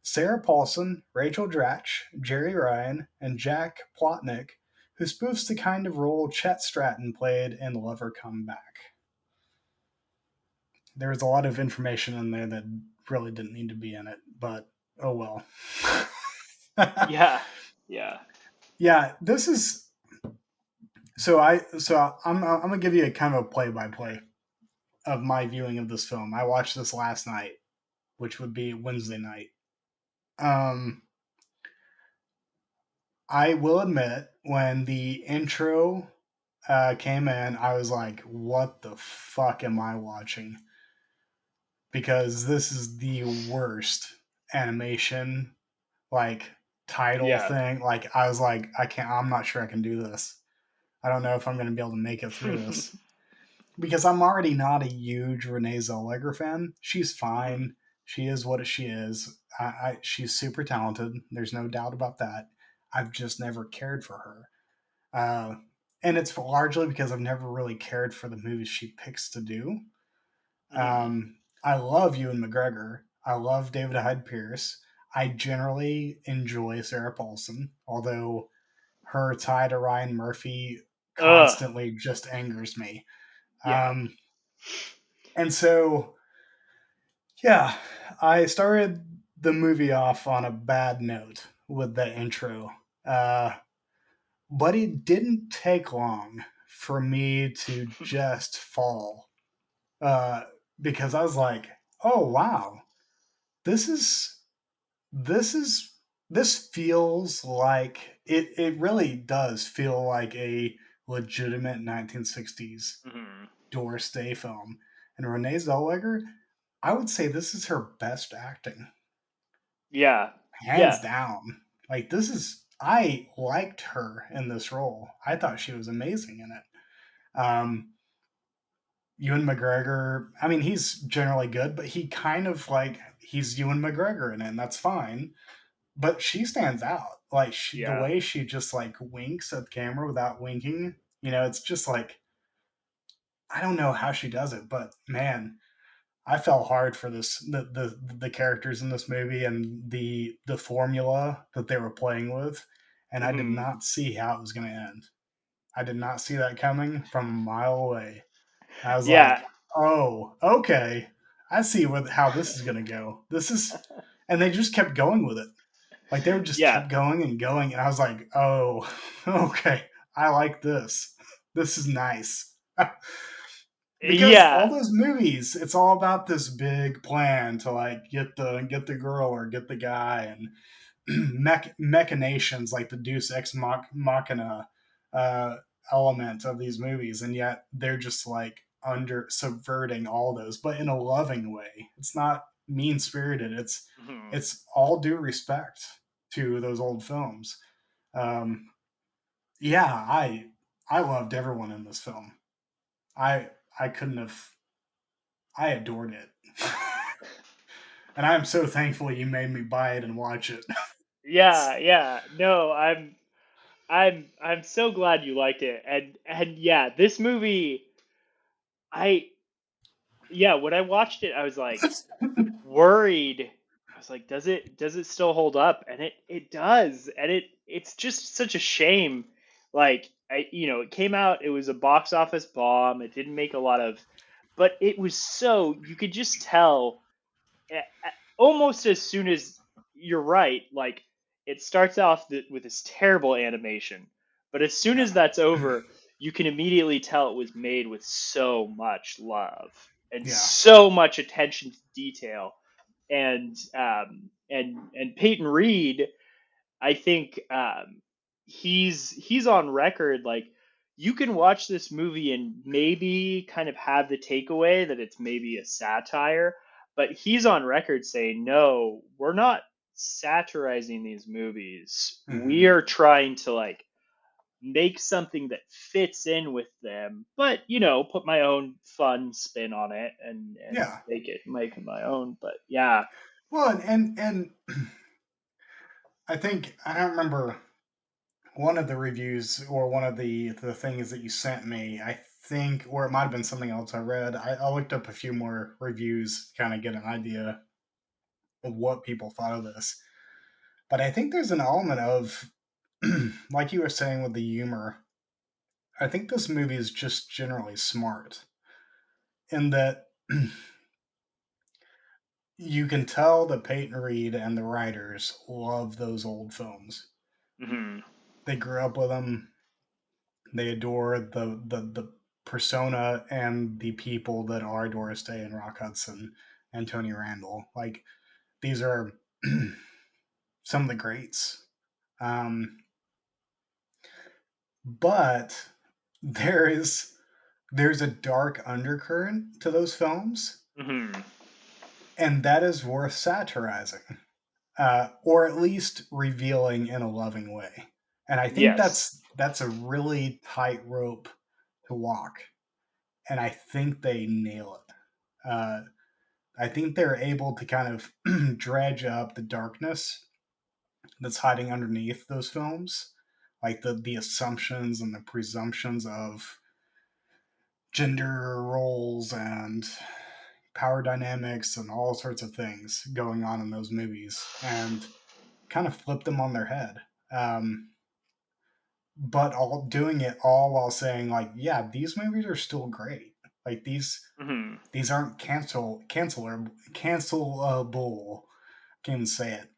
Sarah Paulson, Rachel Dratch, Jerry Ryan, and Jack Plotnick, who spoofs the kind of role Chet Stratton played in Lover Come Back. There was a lot of information in there that really didn't need to be in it, but oh well. Yeah. Yeah. Yeah, this is I'm gonna give you a kind of a play by play of my viewing of this film. I watched this last night, which would be Wednesday night. Um, I will admit, when the intro came in, I was like, "What the fuck am I watching?" Because this is the worst animation like title Yeah. thing. Like I was like, I can't. I'm not sure I can do this. I don't know if I'm going to be able to make it through this because I'm already not a huge Renee Zellweger fan. She's Mhm. fine. She is what she is. She's super talented. There's no doubt about that. I've just never cared for her. Uh, and it's largely because I've never really cared for the movies she picks to do. Mhm. I love Ewan McGregor. I love David Hyde Pierce. I generally enjoy Sarah Paulson, although her tie to Ryan Murphy Ugh. constantly just angers me. Yeah. Um, and so, yeah, I started the movie off on a bad note with the intro. Uh, but it didn't take long for me to just fall. Uh, because I was like, oh, wow, this is this is this feels like it really does feel like a legitimate 1960s Mhm. Doris Day film. And Renee Zellweger, I would say this is her best acting, Yeah. hands Yeah. down. Like this is I liked her in this role. I thought she was amazing in it. Ewan McGregor, I mean, he's generally good, but he kind of like he's Ewan McGregor in it, and that's fine. But she stands out. Like the Yeah. way she just like winks at the camera without winking, it's just like I don't know how she does it, but man, I fell hard for the characters in this movie and the formula that they were playing with, and I did Mhm. not see how it was going to end. I did not see that coming from a mile away. I was Yeah. like, "Oh, okay, I see how this is going to go. This is," and they just kept going with it. Like they were just Yeah. kept going and going, and I was like, "Oh, okay, I like this. This is nice." Because all Yeah. those movies, it's all about this big plan to like get the girl or get the guy, and machinations like the Deus Ex Machina uh, element of these movies, and yet they're just like under subverting all those, but in a loving way. It's not mean spirited. Mhm. It's all due respect to those old films. Um, yeah, I loved everyone in this film. I I couldn't have. I adored it, and I'm so thankful you made me buy it and watch it. Yeah. Yeah. No, I'm so glad you liked it. And yeah, this movie I yeah, when I watched it I was like worried. I was like, does it still hold up? And it does. And it's just such a shame. Like it came out, it was a box office bomb. It didn't make a lot of, but it was so you could just tell almost as soon as you're right, like it starts off with this terrible animation, but as soon as Yeah, that's over, you can immediately tell it was made with so much love and yeah, so much attention to detail. And Peyton Reed, I think he's on record. Like you can watch this movie and maybe kind of have the takeaway that it's maybe a satire, but he's on record saying, "No, we're not satirizing these movies. We hmm are trying to like make something that fits in with them, but put my own fun spin on it and yeah." make it my own." But yeah. Well, and I think I don't remember one of the reviews or one of the things that you sent me. I think, or it might have been something else I read. I looked up a few more reviews, kind of get an idea of what people thought of this. But I think there's an element of, like you were saying with the humor. I think this movie is just generally smart in that you can tell that Peyton Reed and the writers love those old films. Hmm. they grew up with him. They adore the persona and the people that are Doris Day and Rock Hudson and Tony Randall. Like these are some of the greats. Um, but there is there's a dark undercurrent to those films, Hmm. and that is worth satirizing, or at least revealing in a loving way. And I think Yes. that's a really tight rope to walk, and I think they nail it. I think they're able to kind of dredge up the darkness that's hiding underneath those films, like the assumptions and the presumptions of gender roles and power dynamics and all sorts of things going on in those movies, and kind of flip them on their head. Um, but all doing it all while saying like, yeah, these movies are still great. Like Hmm. these aren't cancelable. Can't even say it.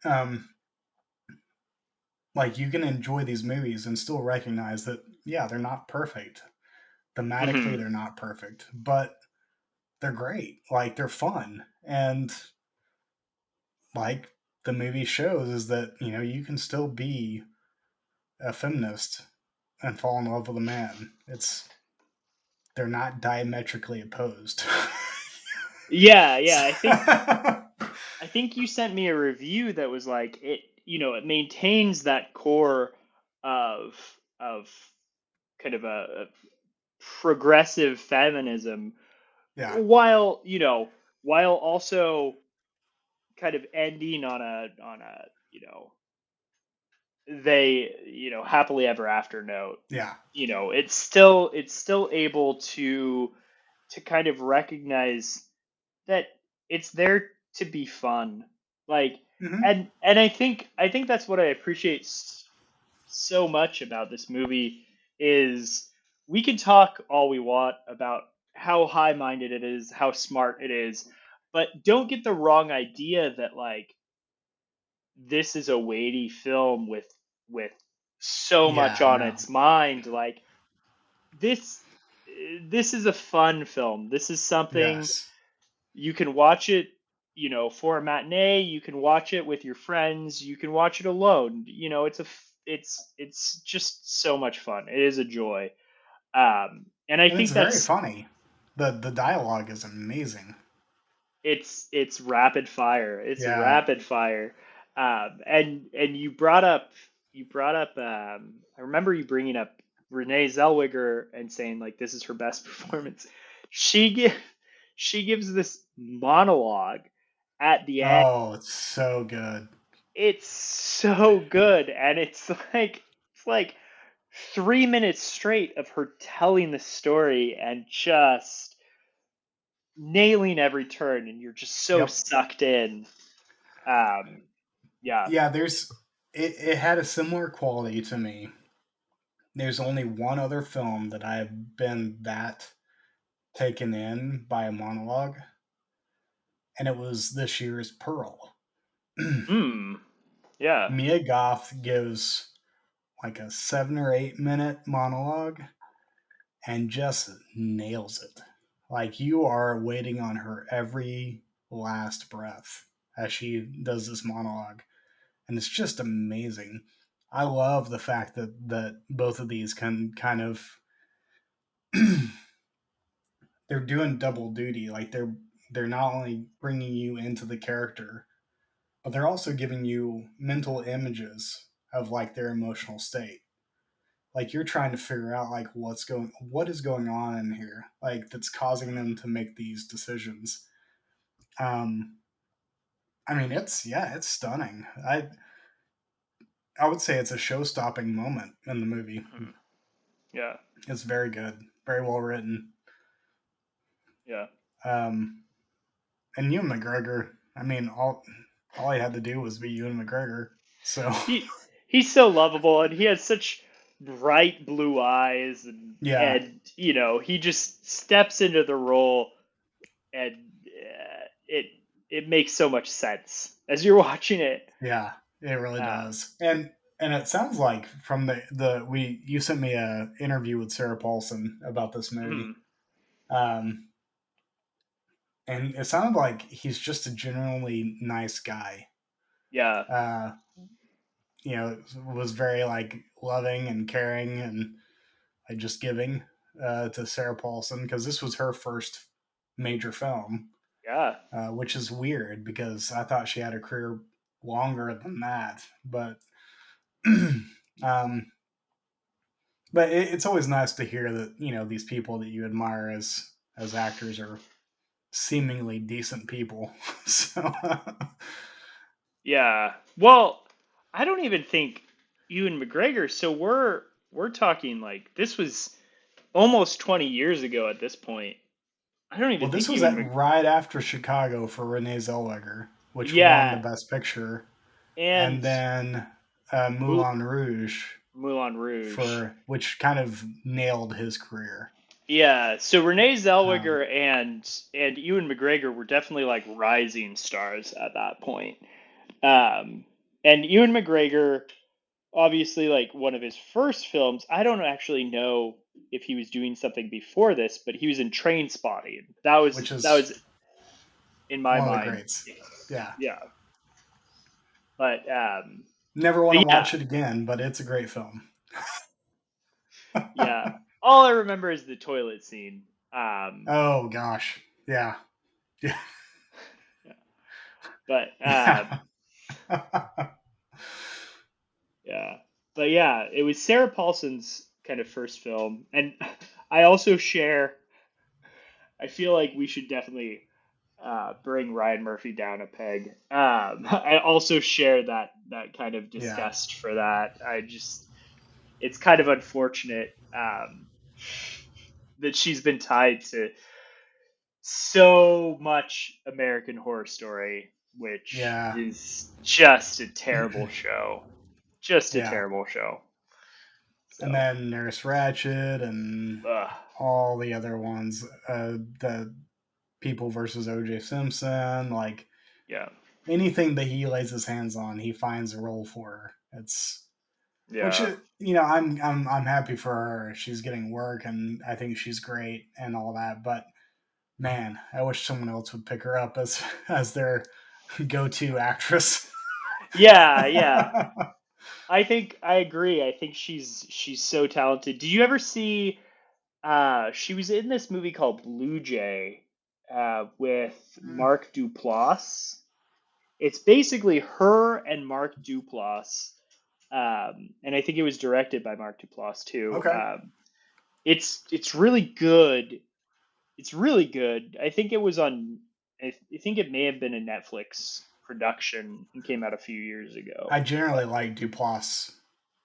Like you can enjoy these movies and still recognize that yeah, they're not perfect. Thematically, Hmm. they're not perfect, but they're great. Like they're fun, and like the movie shows is that you can still be a feminist and fall in love with a man. They're not diametrically opposed. Yeah, yeah. I think you sent me a review that was like it maintains that core of of kind of a progressive feminism Yeah. while also kind of ending on a they happily ever after note. Yeah. It's still able to kind of recognize that it's there to be fun. Like, Hmm. and I think that's what I appreciate so much about this movie is we can talk all we want about how high-minded it is, how smart it is, but don't get the wrong idea that like this is a weighty film with so much Yeah. on No. its mind. Like this this is a fun film. This is something Yes. you can watch it, for a matinee. You can watch it with your friends. You can watch it alone. It's just so much fun. It is a joy. And I And it's think very that's funny. The dialogue is amazing. it's rapid fire. It's Yeah. rapid fire. And you brought up. I remember you bringing up Renee Zellweger and saying like this is her best performance. She give she gives this monologue at the end. Oh, it's so good. It's so good, and it's like 3 minutes straight of her telling the story and just nailing every turn, and you're just so Yep. sucked in. Um, yeah. Yeah, it had a similar quality to me. There's only one other film that I've been that taken in by a monologue, and it was this year's Pearl. Hmm. Yeah. Mia Goth gives like a 7 or 8 minute monologue and just nails it. Like you are waiting on her every last breath as she does this monologue, and it's just amazing. I love the fact that both of these can kind of they're doing double duty. Like they're not only bringing you into the character, but they're also giving you mental images of like their emotional state. Like you're trying to figure out like what is going on in here, like that's causing them to make these decisions. Um, I mean, it's stunning. I would say it's a show stopping moment in the movie. Mhm. Yeah. It's very good, very well written. Yeah. Um, and Ewan McGregor. I mean, all he had to do was be Ewan McGregor. So He's so lovable, and he has such bright blue eyes, and yeah, and he just steps into the role, and it makes so much sense as you're watching it. yeah, it really Um, does. And and it sounds like from you sent me a interview with Sarah Paulson about this movie, Mhm. um, and it sounded like he's just a genuinely nice guy. Yeah. Uh, was very like loving and caring and like just giving to Sarah Paulson because this was her first major film, Yeah. which is weird because I thought she had a career longer than that, but. um, but it's always nice to hear that these people that you admire as actors are seemingly decent people. So Yeah. Well, I don't even think Ewan McGregor. So we're talking like this was almost 20 years ago at this point. I don't even well, this think was Ewan at Mc. right after Chicago for Renee Zellweger, which won the Yeah, Best Picture, and and then Mou- Moulin Rouge Moulin Rouge. for which kind of nailed his career. Yeah, so Renee Um, Zellweger and Ewan McGregor were definitely like rising stars at that point. Um, and Ewan McGregor, obviously, like one of his first films, I don't actually know if he was doing something before this, but he was in Train Spotting. That was which that is was in my one of the mind, greats. Yeah, yeah. But never want but to yeah, watch it again, but it's a great film. yeah. All I remember is the toilet scene. Oh gosh, yeah, yeah. Yeah. But Yeah. yeah, but yeah, it was Sarah Paulson's kind of first film, and I also share. I feel like we should definitely bring Ryan Murphy down a peg. I also share that kind of Yeah. disgust for that. It's kind of unfortunate that she's been tied to so much American Horror Story, which Yeah. is just a terrible show. Just a Yeah. terrible show. And So, then Nurse Ratched and ugh, all the other ones. The People versus OJ Simpson. Like yeah, anything that he lays his hands on, he finds a role for. It's which yeah, I'm happy for her. She's getting work, and I think she's great and all that. But man, I wish someone else would pick her up as their go-to actress. yeah, yeah. I think I agree. I think she's so talented. Did you ever see? She was in this movie called Blue Jay with Mark Duplass. It's basically her and Mark Duplass, and I think it was directed by Mark Duplass too. Okay. It's really good. It's really good. I think it was on. I think it may have been a Netflix production and came out a few years ago. I generally But like Duplass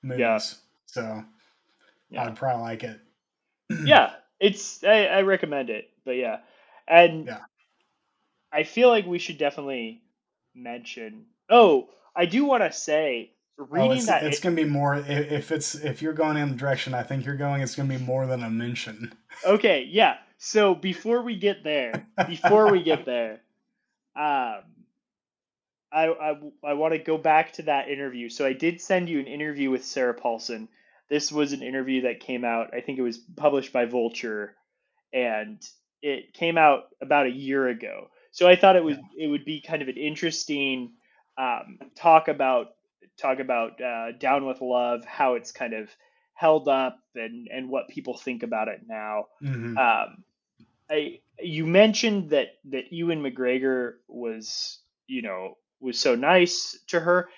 yeah, movies, so I yeah, would probably like it. yeah. I recommend it. But yeah, and Yeah. I feel like we should definitely mention. Oh, I do want to say, Oh, reading that. it's gonna be more if you're going in the direction I think you're going, it's gonna be more than a mention. Okay, yeah. So before we get there, um, I want to go back to that interview. So I did send you an interview with Sarah Paulson. This was an interview that came out. I think it was published by Vulture, and it came out about a year ago. So I thought Yeah. it would be kind of an interesting talk about Down with Love, how it's kind of held up, and what people think about it now. Hmm. Um, you mentioned that Ewan McGregor was was so nice to her,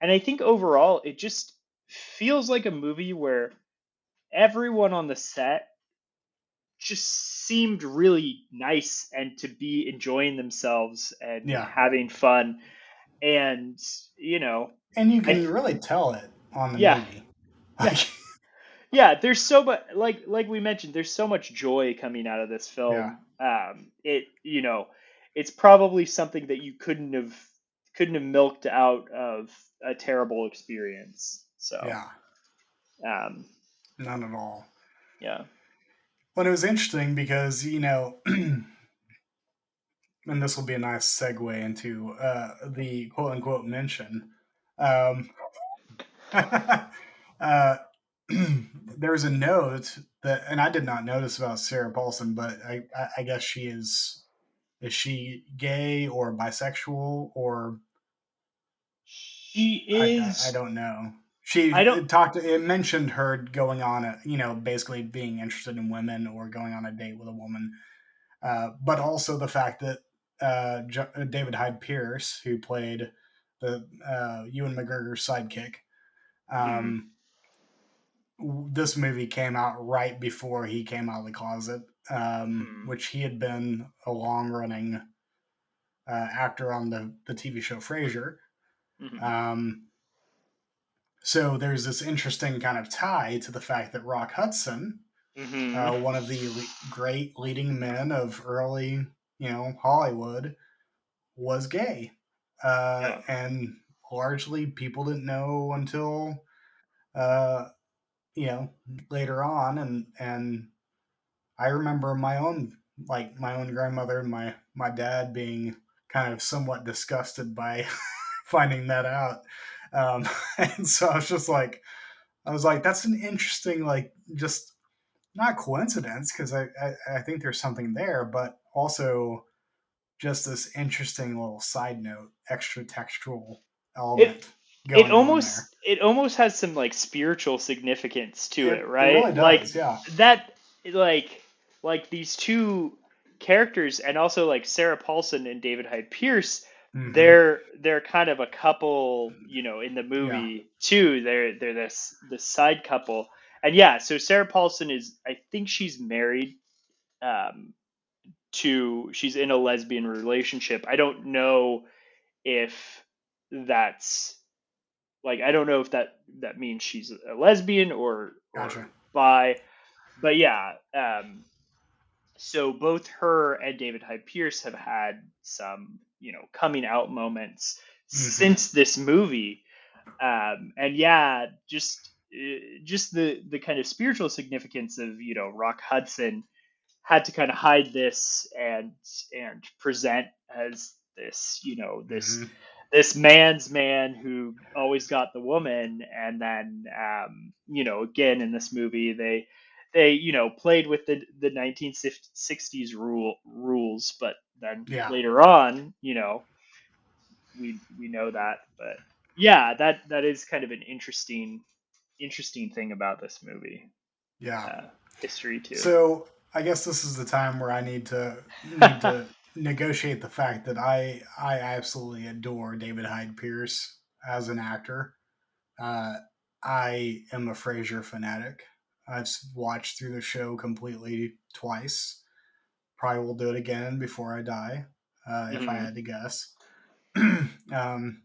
and I think overall it just feels like a movie where everyone on the set just seemed really nice and to be enjoying themselves and Yeah. having fun. And, you know, And you I, can really tell it on the yeah, movie. yeah, Like, yeah, there's so much, like we mentioned, there's so much joy coming out of this yeah. film. It's probably something that you couldn't have milked out of a terrible experience. So, Yeah. um, None at all. yeah. But it was interesting because, and this will be a nice segue into the quote unquote mention. Um, uh, there was a note that, and I did not notice about Sarah Paulson, but I guess she is she gay or bisexual or She I is. don't know. I don't. It mentioned her going on a, basically being interested in women or going on a date with a woman. But also the fact that David Hyde Pierce, who played the Ewan McGregor's sidekick, Mhm, um, this movie came out right before he came out of the closet, mhm, which he had been a long running actor on the TV show Frasier. mhm, Um, so there's this interesting kind of tie to the fact that Rock Hudson, mhm. one of the great leading men of early, Hollywood, was gay, Yeah. and largely people didn't know until uh, you know later on, and I remember my own grandmother and my dad being kind of somewhat disgusted by finding that out, and so I was like, that's an interesting, like, just not coincidence, because I think there's something there, but also just this interesting little side note, extra textual It element it going on there. almost has some like spiritual significance to it, It right? really Like does, yeah. that like these two characters and also like Sarah Paulson and David Hyde Pierce, Hmm. they're kind of a couple, in the Yeah, movie too. They're this side couple. And yeah, so Sarah Paulson is, I think she's married um she's in a lesbian relationship. I don't know if that's like, I don't know if that means she's a lesbian or gotcha. bi, but yeah. So both her and David Hyde Pierce have had some, coming out moments Hmm. since this movie, and yeah, just the kind of spiritual significance of, Rock Hudson had to kind of hide this and present as this, Hmm. this man's man who always got the woman. And then again in this movie, they played with the 1960s rules, but then Yeah, later on, we know that. But yeah, that is kind of an interesting thing about this movie. yeah. History too. So I guess this is the time where I need to negotiate the fact that I absolutely adore David Hyde Pierce as an actor. Uh, I am a Frasier fanatic. I've watched through the show completely twice. Probably will do it again before I die, if I Hmm. had to guess. um,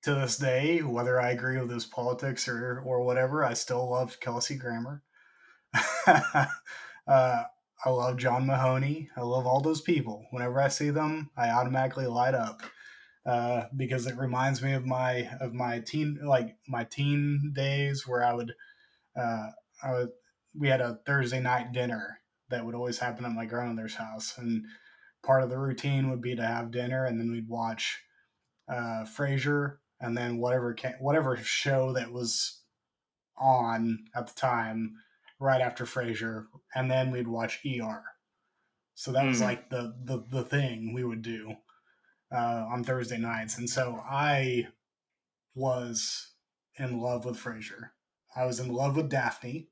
to this day, whether I agree with his politics or whatever, I still love Kelsey Grammer. I love John Mahoney. I love all those people. Whenever I see them, I automatically light up, because it reminds me of my teen days where uh, I would we had a Thursday night dinner that would always happen at my grandmother's house, and part of the routine would be to have dinner, and then we'd watch Frasier, and then whatever show that was on at the time right after Frasier, and then we'd watch ER. So that was Hmm. like the thing we would do on Thursday nights, and so I was in love with Frasier. I was in love with Daphne,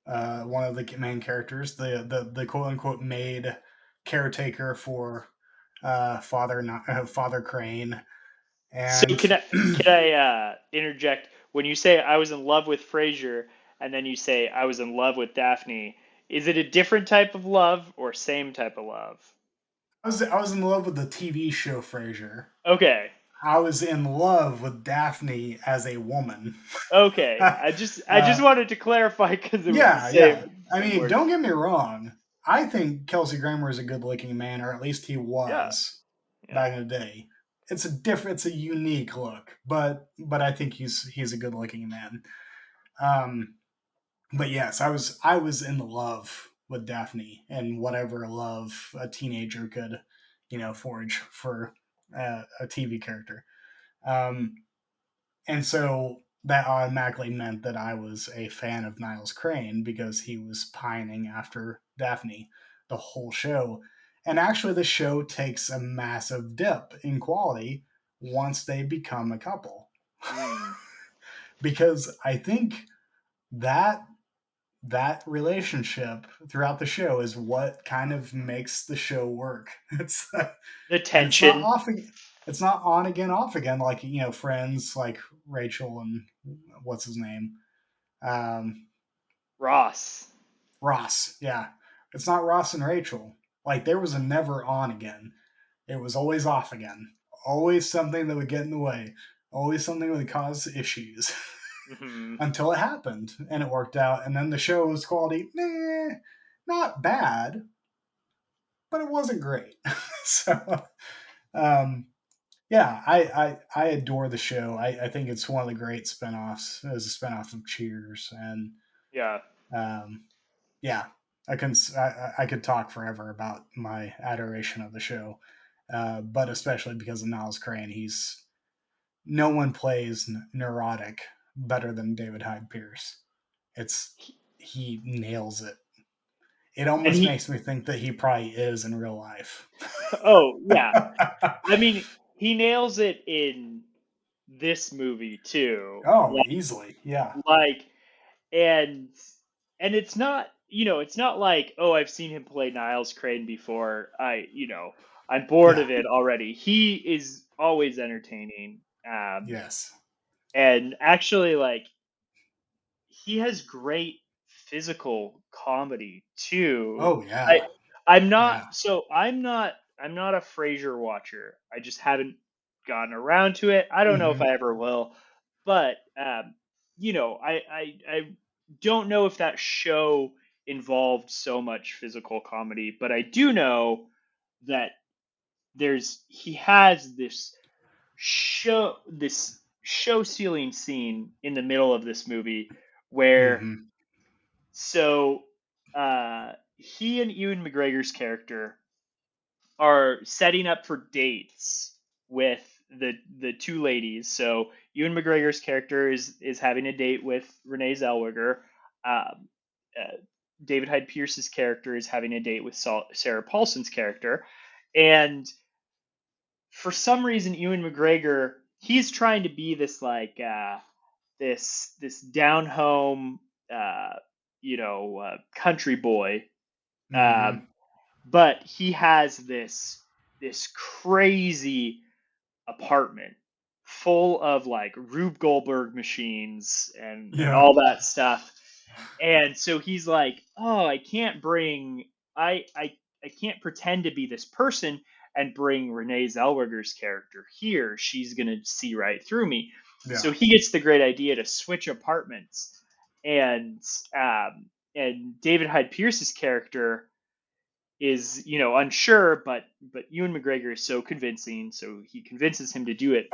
one of the main characters, the quote unquote maid caretaker for Father Crane, So and can I interject? When you say I was in love with Frasier, and then you say I was in love with Daphne, is it a different type of love or same type of love? I was in love with the TV show Frasier. Okay. I was in love with Daphne as a woman. Okay. I just uh, wanted to clarify because it was the yeah, yeah. I same mean, word. don't get me wrong. I think Kelsey Grammer is a good-looking man, or at least he Yeah. was Yeah. back in the day. It's a unique look, but I think he's a good-looking man. Um, but yes, I was in love with Daphne, and whatever love a teenager could, forge for a TV character. Um, And so that automatically meant that I was a fan of Niles Crane because he was pining after Daphne the whole show. And actually, the show takes a massive dip in quality once they become a couple. Mm. Because I think that that relationship throughout the show is what kind of makes the show work. It's The and it's not tension. off. It's not on again, off again like Friends, like Rachel and what's his name, um, Ross. Ross. Yeah, it's not Ross and Rachel. Like there was a never on again. It was always off again. Always something that would get in the way. Always something that would cause issues. Hmm. Until it happened and it worked out. And then the show's quality, not bad, but it wasn't great. So, um, yeah, I adore the show. I think it's one of the great spinoffs. It was a spinoff of Cheers, and Yeah. um, yeah, I could talk forever about my adoration of the show, but especially because of Niles Crane, he's no one plays neurotic better than David Hyde Pierce. It's he nails it. It And almost he, makes me think that he probably is in real life. oh, yeah. I mean, he nails it in this movie too. Oh, easily, yeah. Like, and it's not, it's not like, oh, I've seen him play Niles Crane before. I'm bored Yeah. of it already. He is always entertaining. Yes. And actually, like, he has great physical comedy too. Oh I yeah. I'm not Yeah. so I'm not a Frasier watcher. I just haven't gotten around to it. I don't know if Hmm. I ever will. But I don't know if that show involved so much physical comedy, but I do know that he has this show stealing scene in the middle of this movie where Hmm. so he and Ewan McGregor's character are setting up for dates with the two ladies. So Ewan McGregor's character is having a date with Renee Zellweger. Um, uh, David Hyde Pierce's character is having a date with Sarah Paulson's character, and for some reason, Ewan McGregor he's trying to be this like this down home country boy, Hmm. um, but he has this crazy apartment full of like Rube Goldberg machines and Yeah. all that stuff. And so he's like, "Oh, I can't bring I can't pretend to be this person and bring Renee Zellweger's character here. She's going to see right through me." So Yeah. he gets the great idea to switch apartments. And David Hyde Pierce's character is, unsure, but Ewan McGregor is so convincing, so he convinces him to do it.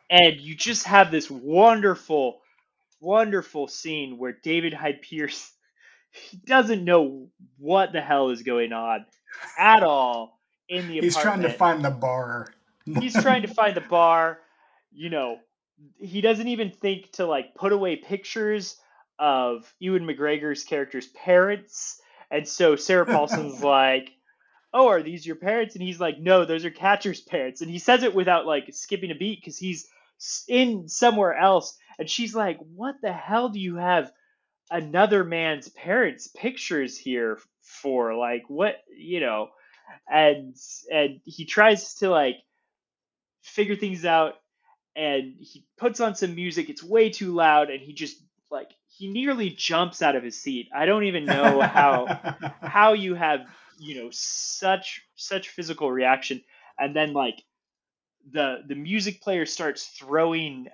And you just have this wonderful, wonderful scene where David Hyde Pierce he doesn't know what the hell is going on at all in the He's trying to apartment. find the bar. He's trying to find the bar, you know, he doesn't even think to like put away pictures of Ewan McGregor's character's parents. And so Sarah Paulson's like, "Oh, are these your parents?" And he's like, "No, those are Catcher's parents." And he says it without like skipping a beat because he's in somewhere else. And she's like, "What the hell do you have another man's parents' pictures here for? Like, what, And he tries to like figure things out, and he puts on some music. It's way too loud, and he just like he nearly jumps out of his seat. I don't even know how you have such physical reaction, and then like the music player starts throwing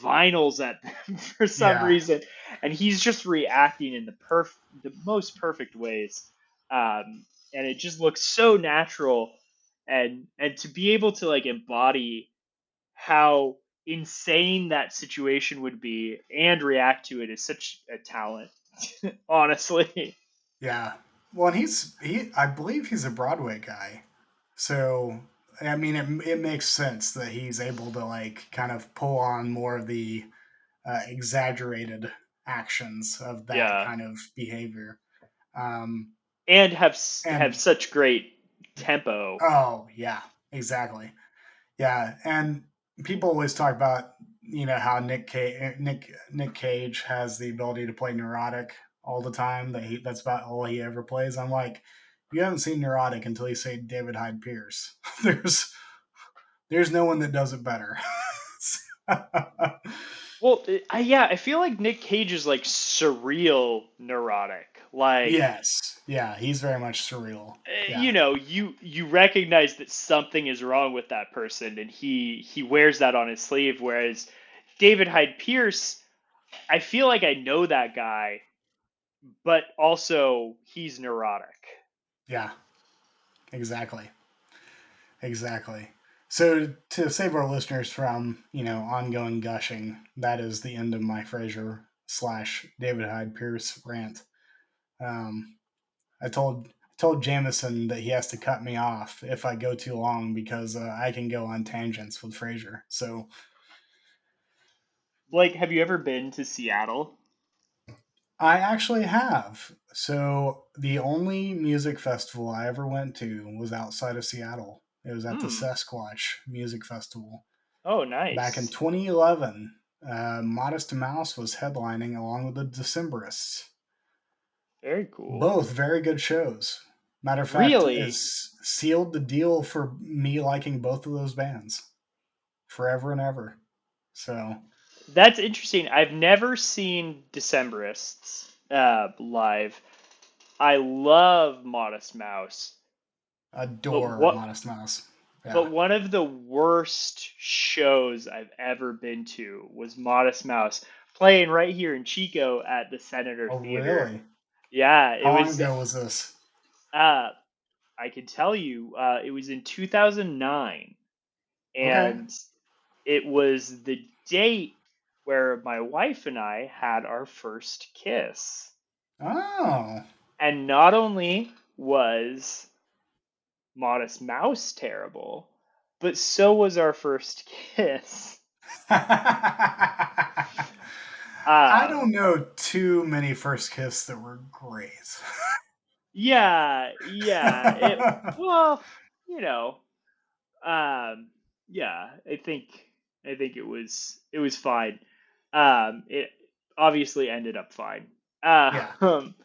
vinyls at them for some Yeah. reason, and he's just reacting in the most perfect ways, and it just looks so natural, and to be able to like embody how insane that situation would be and react to it is such a talent, honestly. Yeah. Well, and he I believe he's a Broadway guy. So I mean, it makes sense that he's able to like kind of pull on more of the exaggerated actions of that Yeah, kind of behavior. Um, and have and such great tempo. oh yeah, exactly. Yeah, and people always talk about how Nick Cage has the ability to play neurotic all the time. That's about all he ever plays. I'm like, you haven't seen neurotic until you say David Hyde Pierce. there's there's no one that does it better. Well, yeah, I feel like Nick Cage is like surreal neurotic. Like, Yes, yeah, he's very much surreal. Yeah, you recognize that something is wrong with that person, and he wears that on his sleeve. Whereas David Hyde Pierce, I feel like I know that guy, but also he's neurotic. yeah, exactly. Exactly. So to save our listeners from, ongoing gushing, that is the end of my Frasier slash David Hyde Pierce rant. Um, I told Jameson that he has to cut me off if I go too long because I can go on tangents with Frasier. So Like, have you ever been to Seattle? I actually have. So the only music festival I ever went to was outside of Seattle. It was at the Hmm. Sasquatch Music Festival. Oh, Back in nice. 2011, Modest Mouse was headlining along with the Decemberists. Very cool. Both very good shows. Matter of fact, Really? is sealed the deal for me liking both of those bands forever and ever. So That's interesting. I've never seen Decemberists live. I love Modest Mouse, but adore what? Modest Mouse. But Yeah. one of the worst shows I've ever been to was Modest Mouse playing right here in Chico at the Senator Oh, Theater. really? Yeah, it How long was. ago was this? Uh, I can tell you, it was in 2009, Okay. and it was the date where my wife and I had our first kiss. Oh. And not only was Modest Mouse terrible, but so was our first kiss. I Um, don't know too many first kiss that were great. yeah. Well, you know, um, yeah. I think it was fine. It obviously ended up fine. Yeah. Um,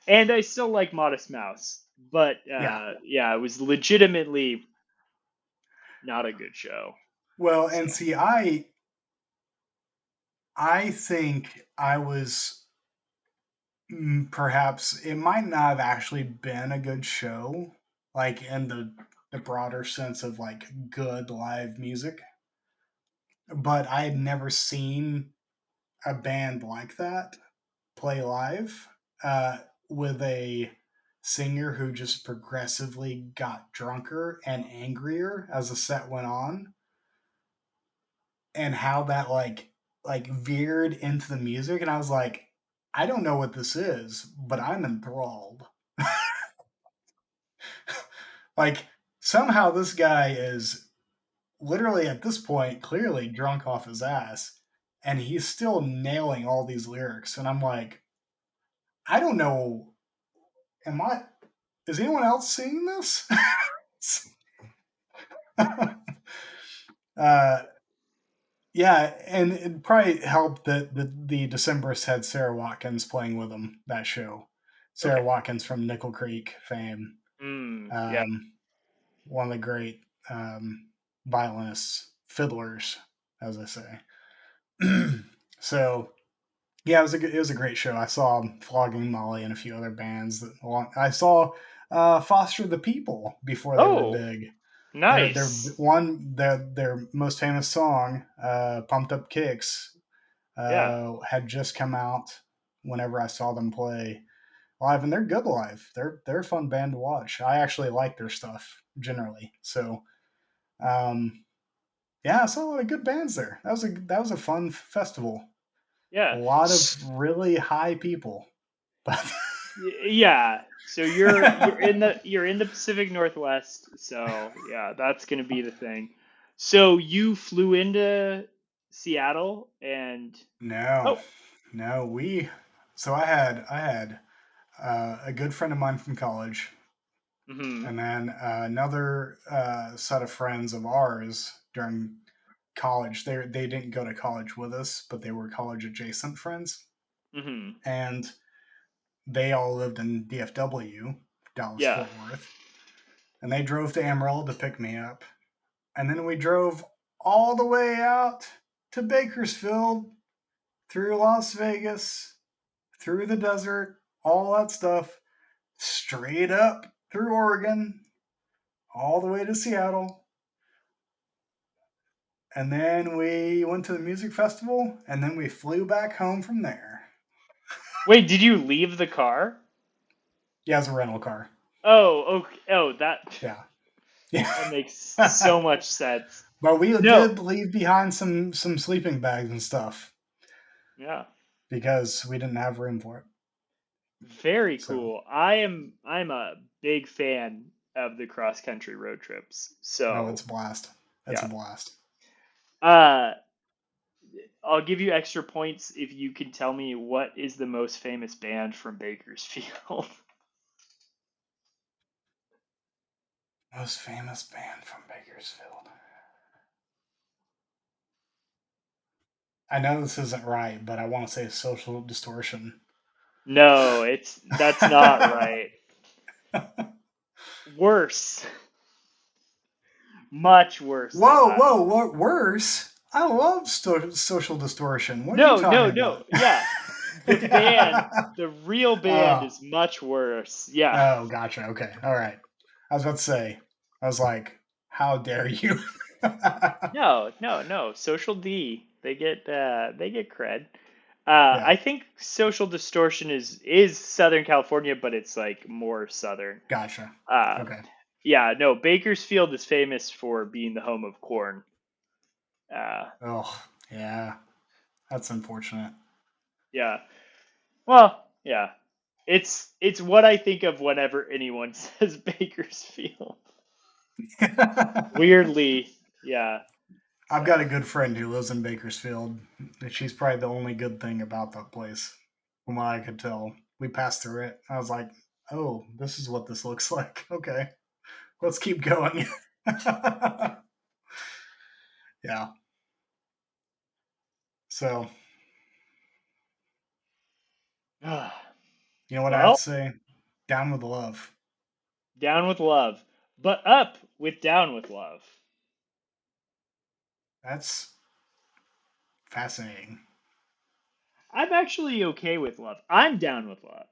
and I still like Modest Mouse, but Yeah. yeah, it was legitimately not a good show. Well, So, and see, I think I was perhaps it might not have actually been a good show, like in the broader sense of like good live music, but I had never seen a band like that play live with a singer who just progressively got drunker and angrier as the set went on, and how that like veered into the music, and I was like, I don't know what this is, but I'm enthralled. Like somehow this guy is literally at this point clearly drunk off his ass, and he's still nailing all these lyrics, and I'm like, I don't know, am I is anyone else seeing this? uh yeah, and it probably helped that the Decemberists had Sarah Watkins playing with them that show. Sarah okay. Watkins from Nickel Creek fame, Yeah. um, one of the great violinists, fiddlers, as I say. So yeah, it was a great show. I saw Flogging Molly and a few other bands. I saw Foster the People before they were Oh, big. nice. Their most famous song, "Pumped Up Kicks," Yeah. had just come out whenever I saw them play live, and they're good live. They're a fun band to watch. I actually like their stuff generally. So yeah, I saw a lot of good bands there. That was a fun festival. A Yeah. lot of really high people, but Yeah. So you're in the Pacific Northwest. So yeah, that's gonna be the thing. So you flew into Seattle and No, oh, no, so I had a good friend of mine from college, mm-hmm, and then another set of friends of ours during college. They didn't go to college with us, but they were college adjacent friends, mm-hmm, and they all lived in DFW, Dallas yeah. Fort Worth, and they drove to Amarillo to pick me up, and then we drove all the way out to Bakersfield through Las Vegas, through the desert, all that stuff, straight up through Oregon, all the way to Seattle. And then we went to the music festival, and then we flew back home from there. Wait, did you leave the car? Yeah, it was a rental car. Oh, okay. Oh, that Yeah. that makes Yeah. so much sense. But we No, did leave behind some sleeping bags and stuff yeah, because we didn't have room for it. very So, cool. I'm a big fan of the cross country road trips. oh, it's So a blast. It's a yeah. blast. Uh, I'll give you extra points if you can tell me what is the most famous band from Bakersfield. Most famous band from Bakersfield. I know this isn't right, but I want to say Social Distortion. No, that's not right. Worse. Much worse than Whoa, that. whoa, what worse? I love Social Distortion. What are you No, no, talking no. about? Yeah. The band, the real band Oh, is much worse. Yeah. oh, gotcha. Okay, all right. I was about to say, I was like, how dare you? No, no, no. Social D, they get cred. Yeah, I think Social Distortion is Southern California, but it's like more southern. gotcha. Uh, Okay. yeah, no. Bakersfield is famous for being the home of corn. Uh, Oh, yeah, that's unfortunate. yeah. Well, yeah. It's what I think of whenever anyone says Bakersfield. Weirdly, yeah. I've got a So good friend who lives in Bakersfield. And she's probably the only good thing about that place, from what I could tell. We passed through it. I was like, oh, this is what this looks like. Okay, let's keep going. Yeah. So, you know what I have well, to say? Down with love. down with love, but up with down with love. That's fascinating. I'm actually okay with love. I'm down with love,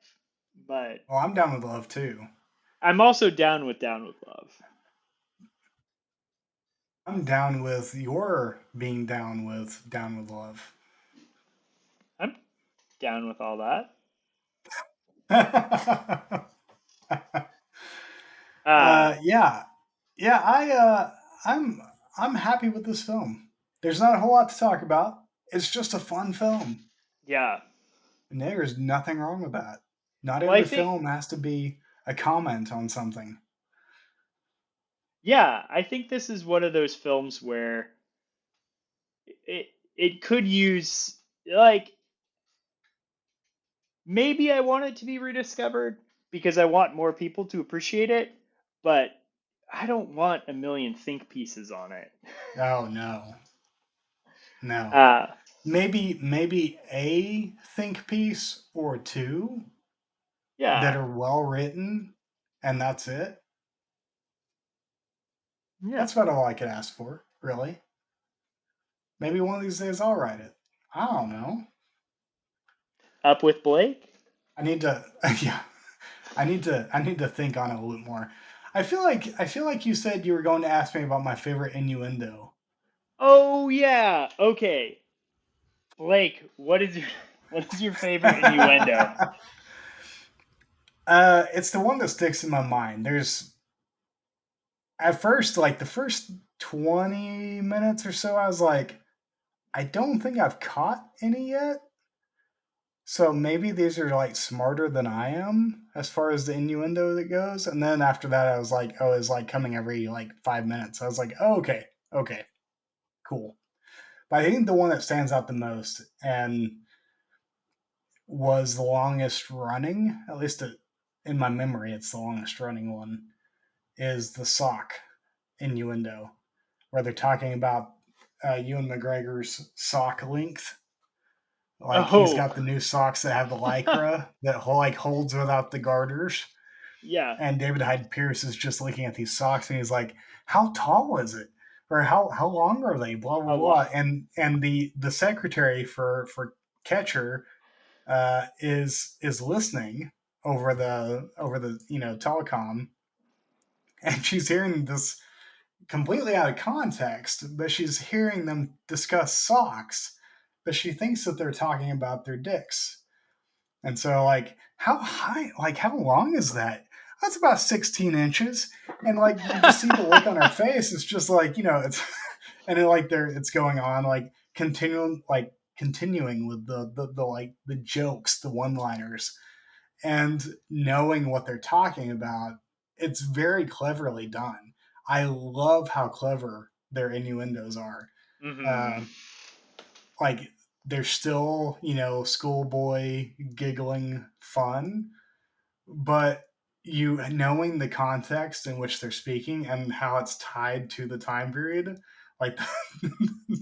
but Well, I'm down with love too. I'm also down with love. I'm down with your being down with love. I'm down with all that. Uh, Yeah, yeah. I'm I'm happy with this film. There's not a whole lot to talk about. It's just a fun film, yeah. and there's nothing wrong with that. Not Well, I every think film has to be a comment on something. yeah, I think this is one of those films where it could use like maybe I want it to be rediscovered because I want more people to appreciate it, but I don't want a million think pieces on it. Oh no, no. Uh, Maybe a think piece or two that yeah, are well written, and that's it. yeah. That's about all I could ask for, really. Maybe one of these days I'll write it. I don't know. Up with Blake? I need to, yeah. I need to think on it a little more. I feel like you said you were going to ask me about my favorite innuendo. Oh yeah. Okay. Blake, what is your favorite innuendo? It's the one that sticks in my mind. There's at first, like the first 20 minutes or so, I was like, I don't think I've caught any yet. So maybe these are like smarter than I am as far as the innuendo that goes. And then after that, I was like, oh, it's like coming every like 5 minutes. I was like, oh, okay, cool. But I think the one that stands out the most and was the longest running, at least in my memory, it's the longest running one, is the sock innuendo, where they're talking about Ewan McGregor's sock length. Like he's Oh, got the new socks that have the lycra that like holds without the garters, yeah. and David Hyde Pierce is just looking at these socks and he's like, "How tall is it? Or how long are they?" Blah blah How long? blah. And the secretary for Catcher is listening over the telecom, and she's hearing this completely out of context, but she's hearing them discuss socks, but she thinks that they're talking about their dicks. And so, like, how high, like, how long is that? That's about 16 inches. And, like, you just see the look on her face. It's just like, it's, and then, like, it's going on, like, continuing with the like, the jokes, the one liners, and knowing what they're talking about. It's very cleverly done. I love how clever their innuendos are. Hmm. Uh, like they're still, schoolboy giggling fun, but you knowing the context in which they're speaking and how it's tied to the time period, like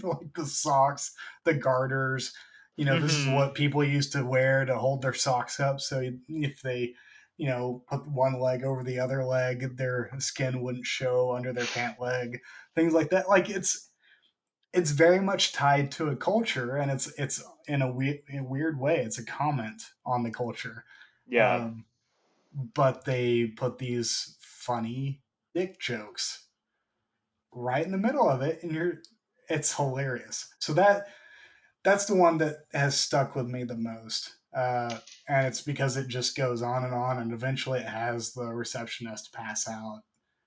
like the socks, the garters, this is Hmm. what people used to wear to hold their socks up. So if they, put one leg over the other leg, their skin wouldn't show under their pant leg, things like that. Like it's very much tied to a culture, and it's in a weird way. It's a comment on the culture, Yeah. um, but they put these funny dick jokes right in the middle of it, and it's hilarious. So that's the one that has stuck with me the most. And it's because it just goes on, and eventually it has the receptionist pass out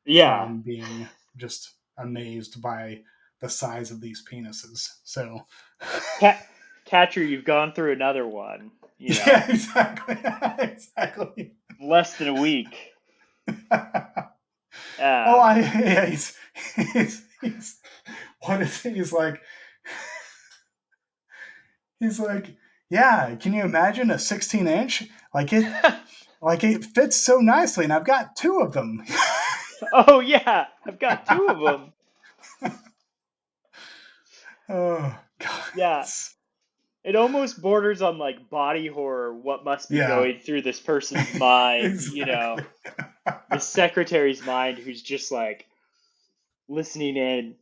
Yeah. from being just amazed by the size of these penises. So, Cat Catcher, you've gone through another one, yeah, exactly, exactly. less than a week. Oh, Um, yeah, he's what is it? He's like, yeah. Can you imagine a 16 inch? Like it fits so nicely, and I've got two of them. oh yeah, I've got two of them. Oh God, Yeah, it almost borders on like body horror. What must be yeah, going through this person's mind? exactly. The secretary's mind, who's just like listening in.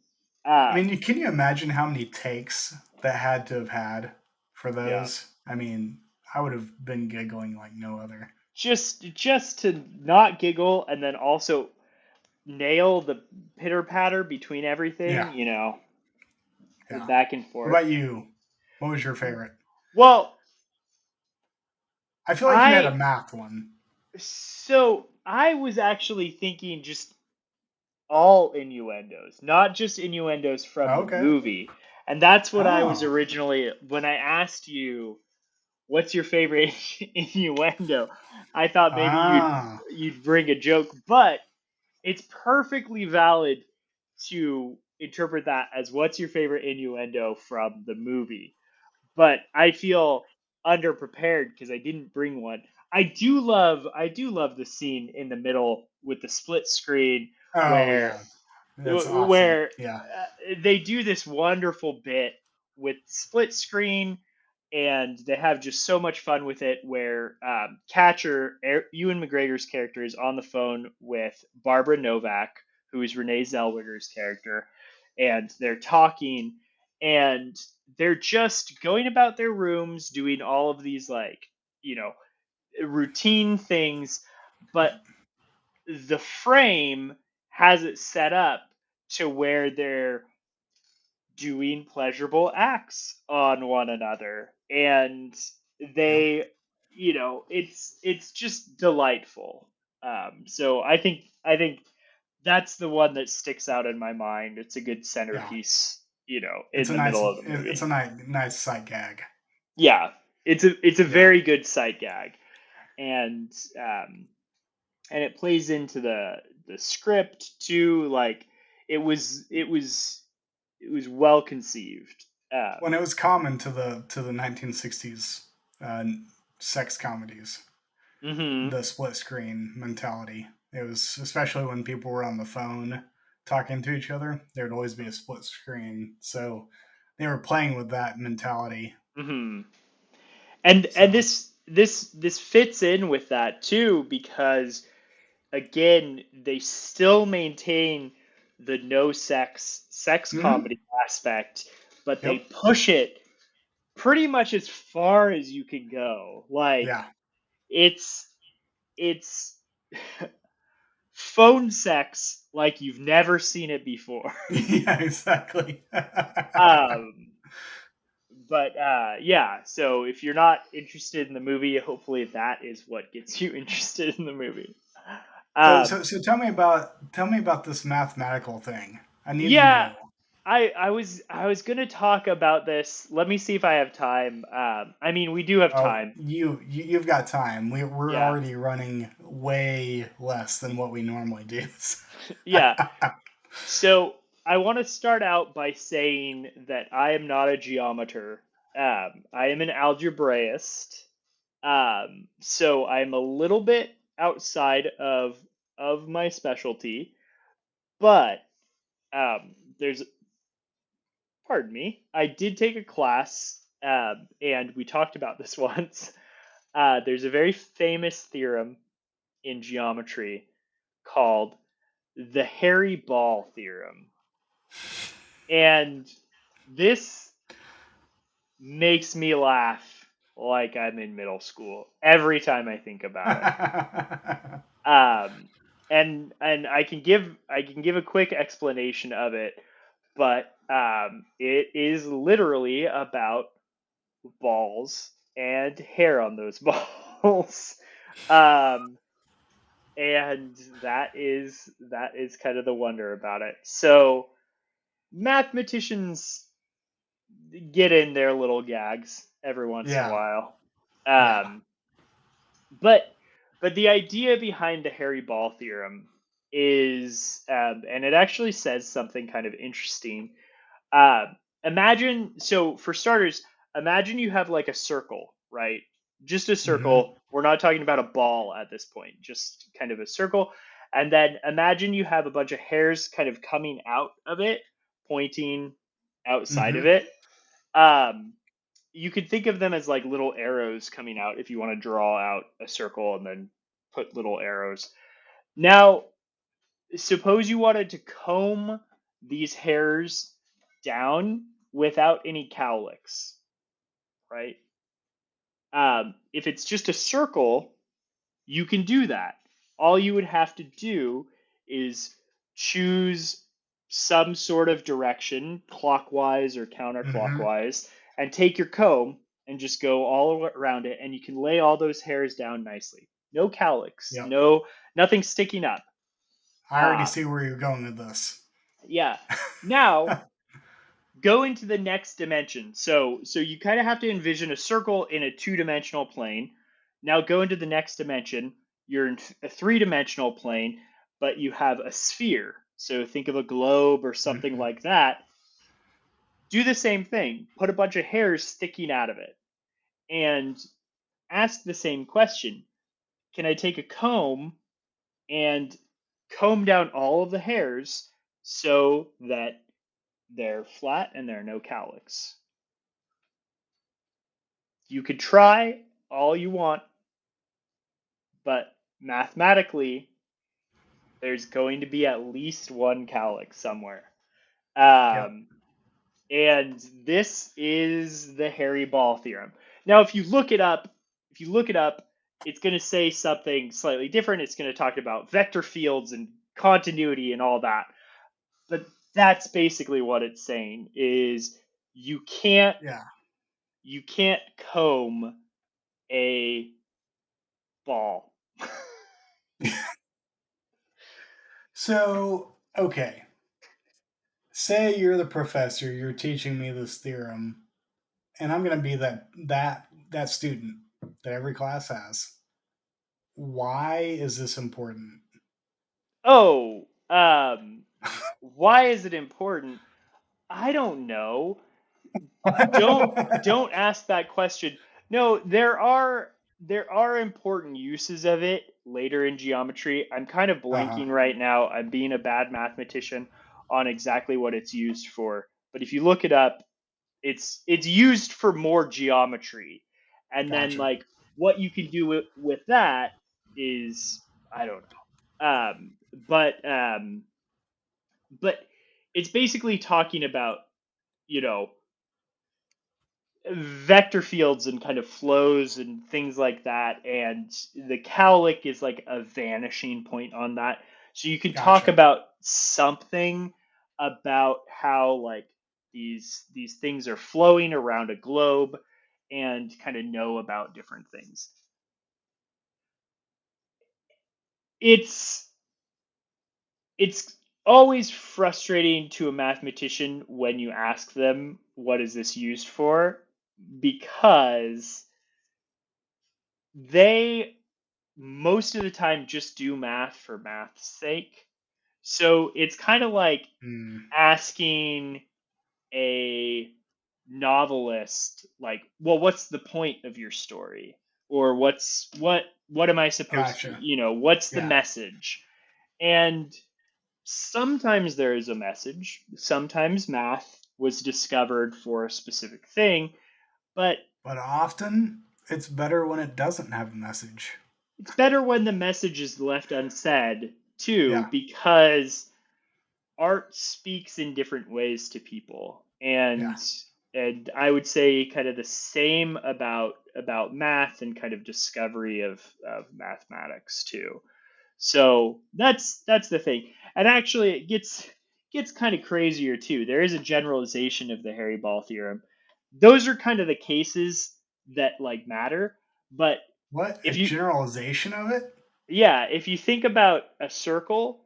I mean, Um, can you imagine how many takes that had to have had for yeah, those? I mean, I would have been giggling like no other. just to not giggle and then also nail the pitter patter between everything. Yeah, The yeah. back and What forth. about you? What was your favorite? Well, I feel like you had a I math one. so I was actually thinking just all innuendos, not just innuendos from Oh, the okay. movie. And that's what I was Oh. originally, when I asked you, what's your favorite innuendo? I thought maybe Ah. you'd bring a joke, but it's perfectly valid to interpret that as what's your favorite innuendo from the movie. But I feel underprepared because I didn't bring one. I do love the scene in the middle with the split screen Oh where yeah. That's awesome. where Yeah. they do this wonderful bit with split screen, and they have just so much fun with it where Ewan McGregor's character is on the phone with Barbara Novak, who is Renee Zellweger's character, and they're talking, and they're just going about their rooms doing all of these like you know routine things, but the frame has it set up to where they're doing pleasurable acts on one another, and Yep. it's just delightful. So I think that's the one that sticks out in my mind. It's a good Yeah. centerpiece, It's in a the nice middle of the it's a movie. nice sight gag. Yeah, It's a Yeah. very good sight gag, and um, and it plays into the script too. Like it was well conceived. When it was common to the 1960s uh, sex comedies, Hmm. the split screen mentality. It was especially when people were on the phone talking to each other. There would always be a split screen, so they were playing with that mentality. Hmm. And So. this fits in with that too because again they still maintain the no sex Mm-hmm. comedy aspect, but they Yep. push it pretty much as far as you can go. Like Yeah. it's it's phone sex like you've never seen it before. Yeah. Exactly. um, but yeah, so if you're not interested in the movie, hopefully that is what gets you interested in the movie. Um, So tell me about this mathematical thing. I need to yeah, know. I was gonna talk about this. Let me see if I have time. I mean, we do have Oh, time. you've got time. We're Yeah, already running way less than what we normally do. yeah. So I want to start out by saying that I am not a geometer. I am an algebraist. So I'm a little bit outside of my specialty, but there's pardon me, I did take a class, and we talked about this once. There's a very famous theorem in geometry called the Hairy Ball theorem, and this makes me laugh like I'm in middle school every time I think about it. Um, and I can give a quick explanation of it, but it is literally about balls and hair on those balls. um, and that is kind of the wonder about it. So mathematicians get in their little gags every once in a Yeah. while. Yeah. Um, but the idea behind the Harry Ball theorem is, and it actually says something kind of interesting. Uh, Imagine, so for starters, imagine you have like a circle, right? Just a Mm-hmm. circle. We're not talking about a ball at this point, just kind of a circle. And then imagine you have a bunch of hairs kind of coming out of it, pointing outside of Mm-hmm. it. Um, you could think of them as like little arrows coming out if you want to draw out a circle and then put little arrows. Now, suppose you wanted to comb these hairs down without any cowlicks, right? If it's just a circle, you can do that. All you would have to do is choose some sort of direction, clockwise or Mm-hmm. counterclockwise, and take your comb and just go all around it, and you can lay all those hairs down nicely. No cowlicks, Yep. nothing sticking up. I already Uh, see where you're going with this. yeah. Now go into the next dimension. So you kind of have to envision a circle in a two-dimensional plane. Now go into the next dimension. You're in a three-dimensional plane, but you have a sphere. So think of a globe or something Mm-hmm. like that. Do the same thing. Put a bunch of hairs sticking out of it and ask the same question. Can I take a comb and comb down all of the hairs so that they're flat and there are no cowlicks? You could try all you want, but mathematically, there's going to be at least one cowlick somewhere. Yep. Um, and this is the Harry Ball theorem. Now, if you look it up, it's going to say something slightly different. It's going to talk about vector fields and continuity and all that. But that's basically what it's saying is you can't Yeah. you can't comb a ball. So, okay. Say you're the professor, you're teaching me this theorem, and I'm going to be that that student that every class has. Why is this important? Oh, why is it important? I don't know. Don't ask that question. No, there are important uses of it later in geometry. I'm kind of Uh-huh. blanking right now. I'm being a bad mathematician on exactly what it's used for. But if you look it up, it's used for more geometry. And then Gotcha. like what you can do with that is I don't know. But it's basically talking about, you know, vector fields and kind of flows and things like that. And the cowlick is like a vanishing point on that. So you can talk Gotcha. about something about how like these things are flowing around a globe and kind of know about different things. It's it's always frustrating to a mathematician when you ask them what is this used for, because they most of the time just do math for math's sake. So it's kind of like Mm, asking a novelist, like, well, what's the point of your story? Or what am I supposed to, gotcha. what's the Yeah. message? And sometimes there is a message. Sometimes math was discovered for a specific thing, but But often it's better when it doesn't have a message. it's better when the message is left unsaid too, Yeah. because art speaks in different ways to people. Yeah. And I would say kind of the same about math and kind of discovery of mathematics too. So that's the thing. And actually it gets kind of crazier too. There is a generalization of the Hairy ball theorem. Those are kind of the cases that like matter. But What? A if you generalization of it? yeah, if you think about a circle,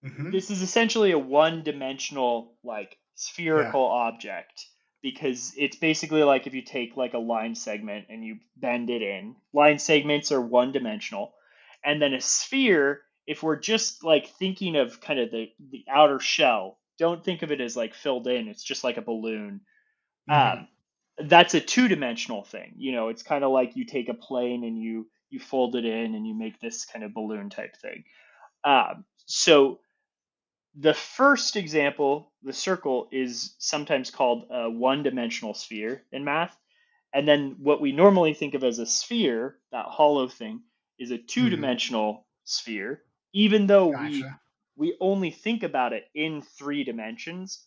Mm-hmm. this is essentially a one-dimensional like Yeah. spherical object, because it's basically like if you take like a line segment and you bend it in. Line segments are one-dimensional. And then a sphere, if we're just like thinking of kind of the outer shell, don't think of it as like filled in, it's just like a balloon. Mm-hmm. Um, that's a two-dimensional thing. It's kind of like you take a plane and you fold it in and you make this kind of balloon type thing. So the first example, the circle, is sometimes called a one-dimensional sphere in math. And then what we normally think of as a sphere, that hollow thing, is a Mm-hmm. two-dimensional sphere, even though we Gotcha. we only think about it in 3 dimensions.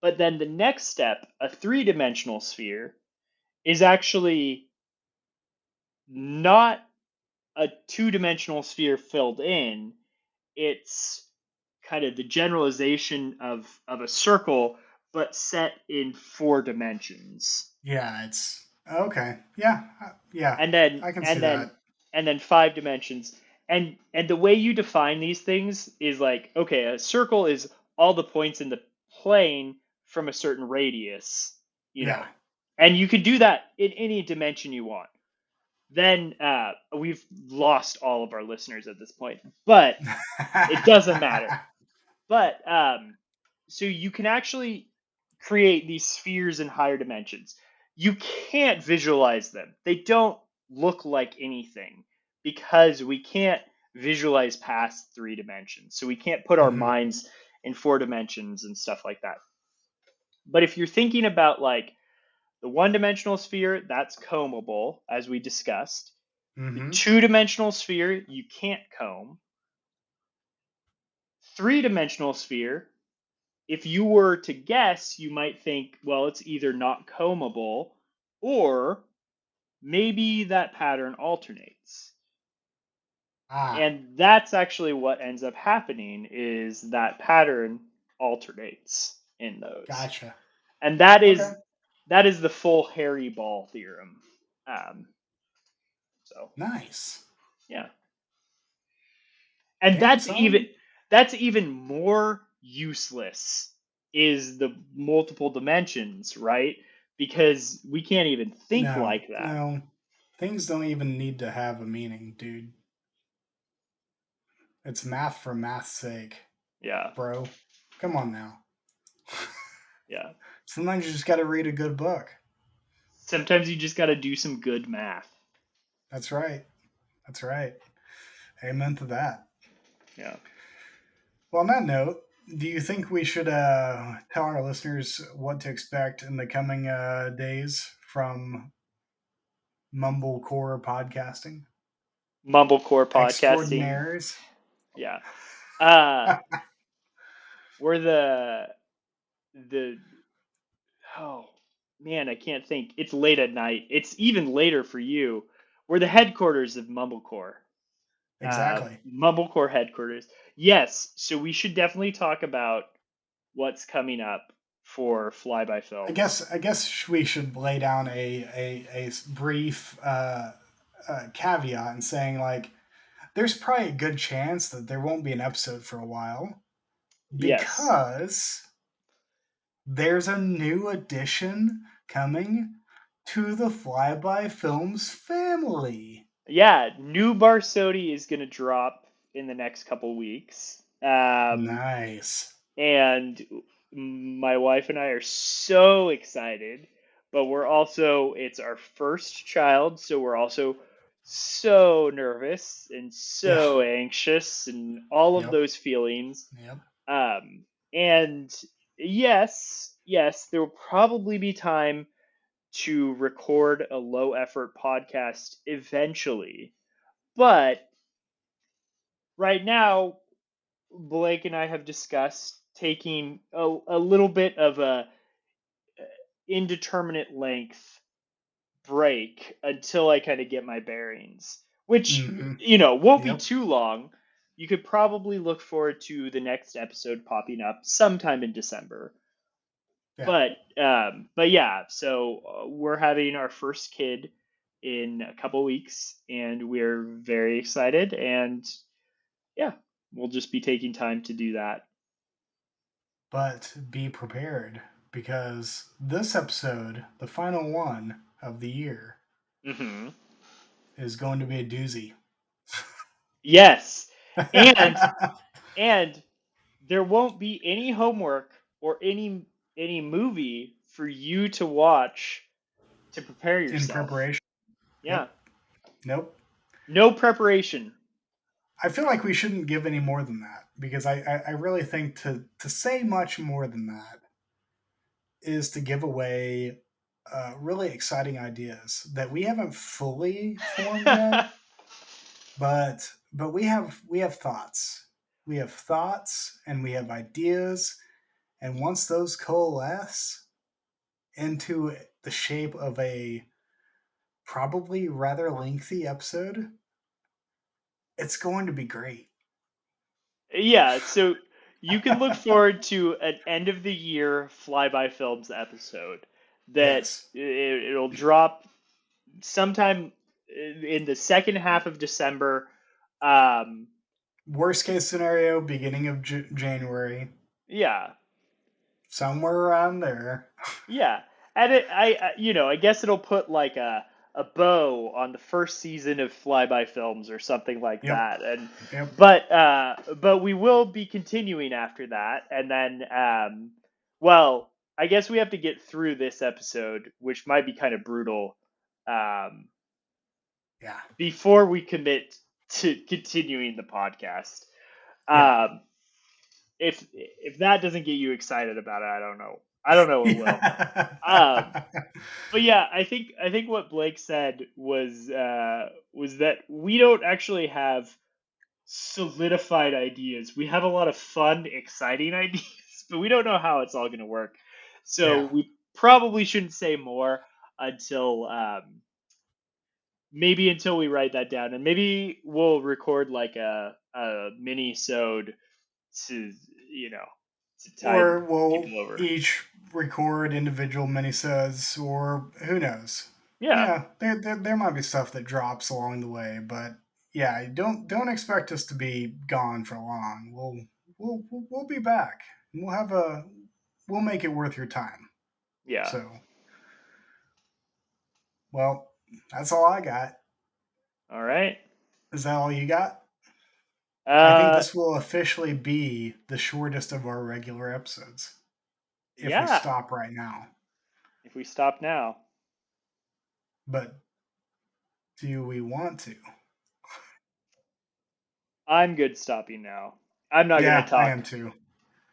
But then the next step, a three-dimensional sphere, is actually not a two-dimensional sphere filled in. It's kind of the generalization of a circle, but set in 4 dimensions. Yeah, it's okay. Yeah. Yeah. And then I can see and then that. and then 5 dimensions. And the way you define these things is like, okay, a circle is all the points in the plane from a certain radius, you Yeah. know. And you can do that in any dimension you want. Then we've lost all of our listeners at this point, but it doesn't matter. But so you can actually create these spheres in higher dimensions. You can't visualize them. They don't look like anything because we can't visualize past 3 dimensions. So we can't put our Mm-hmm. minds in 4 dimensions and stuff like that. But if you're thinking about like the one-dimensional sphere, that's combable, as we discussed. The Mm-hmm. two-dimensional sphere, you can't comb. Three-dimensional sphere, if you were to guess, you might think, well, it's either not combable or maybe that pattern alternates. Ah, And that's actually what ends up happening is that pattern alternates in those. gotcha. And that Okay. is that is the full Hairy ball theorem. Um, so Nice. yeah. And Damn, that's even son. that's even more useless is the multiple dimensions, right? because we can't even think No, like that. no. Things don't even need to have a meaning, dude. It's math for math's sake, Yeah, bro. Come on now. yeah. Sometimes you just got to read a good book. Sometimes you just got to do some good math. That's right. That's right. Amen to that. Yeah. Well, on that note, do you think we should tell our listeners what to expect in the coming days from Mumblecore podcasting Mumblecore podcasting. extraordinaires? Yeah. Uh, we're the oh man, I can't think. It's late at night. It's even later for you. We're the headquarters of Mumblecore. Exactly. Mumblecore headquarters. Yes, so we should definitely talk about what's coming up for Flyby Films. I guess we should lay down a brief caveat in saying like there's probably a good chance that there won't be an episode for a while Yes. because there's a new addition coming to the Flyby Films family. Yeah, new Barsodi is going to drop in the next couple weeks. Nice. And my wife and I are so excited, but we're also, it's our first child, so we're also so nervous and Yeah. so anxious and all of Yep. those feelings. Yep. Um, and yes, there will probably be time to record a low effort podcast eventually. But right now, Blake and I have discussed taking a little bit of a indeterminate length break until I kind of get my bearings, which, Mm-hmm. won't be Yep. too long. You could probably look forward to the next episode popping up sometime in December. Yeah. But yeah, so we're having our first kid in a couple weeks, and we're very excited. And yeah, we'll just be taking time to do that. But be prepared because this episode, the final one of the year, Hmm. is going to be a doozy. Yes, and and there won't be any homework or any movie for you to watch to prepare In yourself. preparation. Yeah, Yep. Nope. no preparation. I feel like we shouldn't give any more than that because I really think to say much more than that is to give away really exciting ideas that we haven't fully formed yet, but we have thoughts. We have thoughts and we have ideas, and once those coalesce into the shape of a probably rather lengthy episode, it's going to be great. Yeah, so you can look forward to an end of the year Flyby Films episode that Yes. it'll drop sometime in the second half of December. Um, Worst case scenario, beginning of January, yeah, somewhere around there. yeah, and I guess it'll put like a bow on the first season of Flyby Films or something like Yep. that. And Yep. but we will be continuing after that, and then well, I guess we have to get through this episode, which might be kind of brutal, um, Yeah. before we commit to continuing the podcast. Yeah. Um, if that doesn't get you excited about it, I don't know. I don't know what will. Um, Yeah. but yeah, I think what Blake said was that we don't actually have solidified ideas. We have a lot of fun, exciting ideas, but we don't know how it's all going to work. So Yeah. we probably shouldn't say more until maybe until we write that down, and maybe we'll record like a mini sode to you know to tide Or we'll people over. each record individual minisodes, or who knows? Yeah, Yeah, there might be stuff that drops along the way, but yeah, don't expect us to be gone for long. We'll be back. We'll have a we'll make it worth your time. yeah. So Well, that's all I got. All right. Is that all you got? I think Uh, this will officially be the shortest of our regular episodes if we yeah. stop right now. If we stop now. But do we want to? I'm good stopping now. I'm not gonna Yeah, I talk. am too.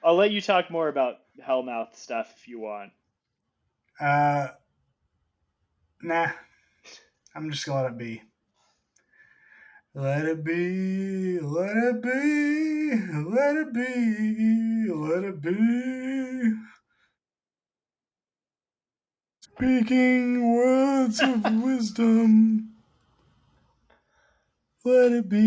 I'll let you talk more about Hellmouth stuff if you want. Uh, nah, I'm just gonna let it be. Let it be, let it be, let it be, let it be. Speaking words of wisdom, let it be.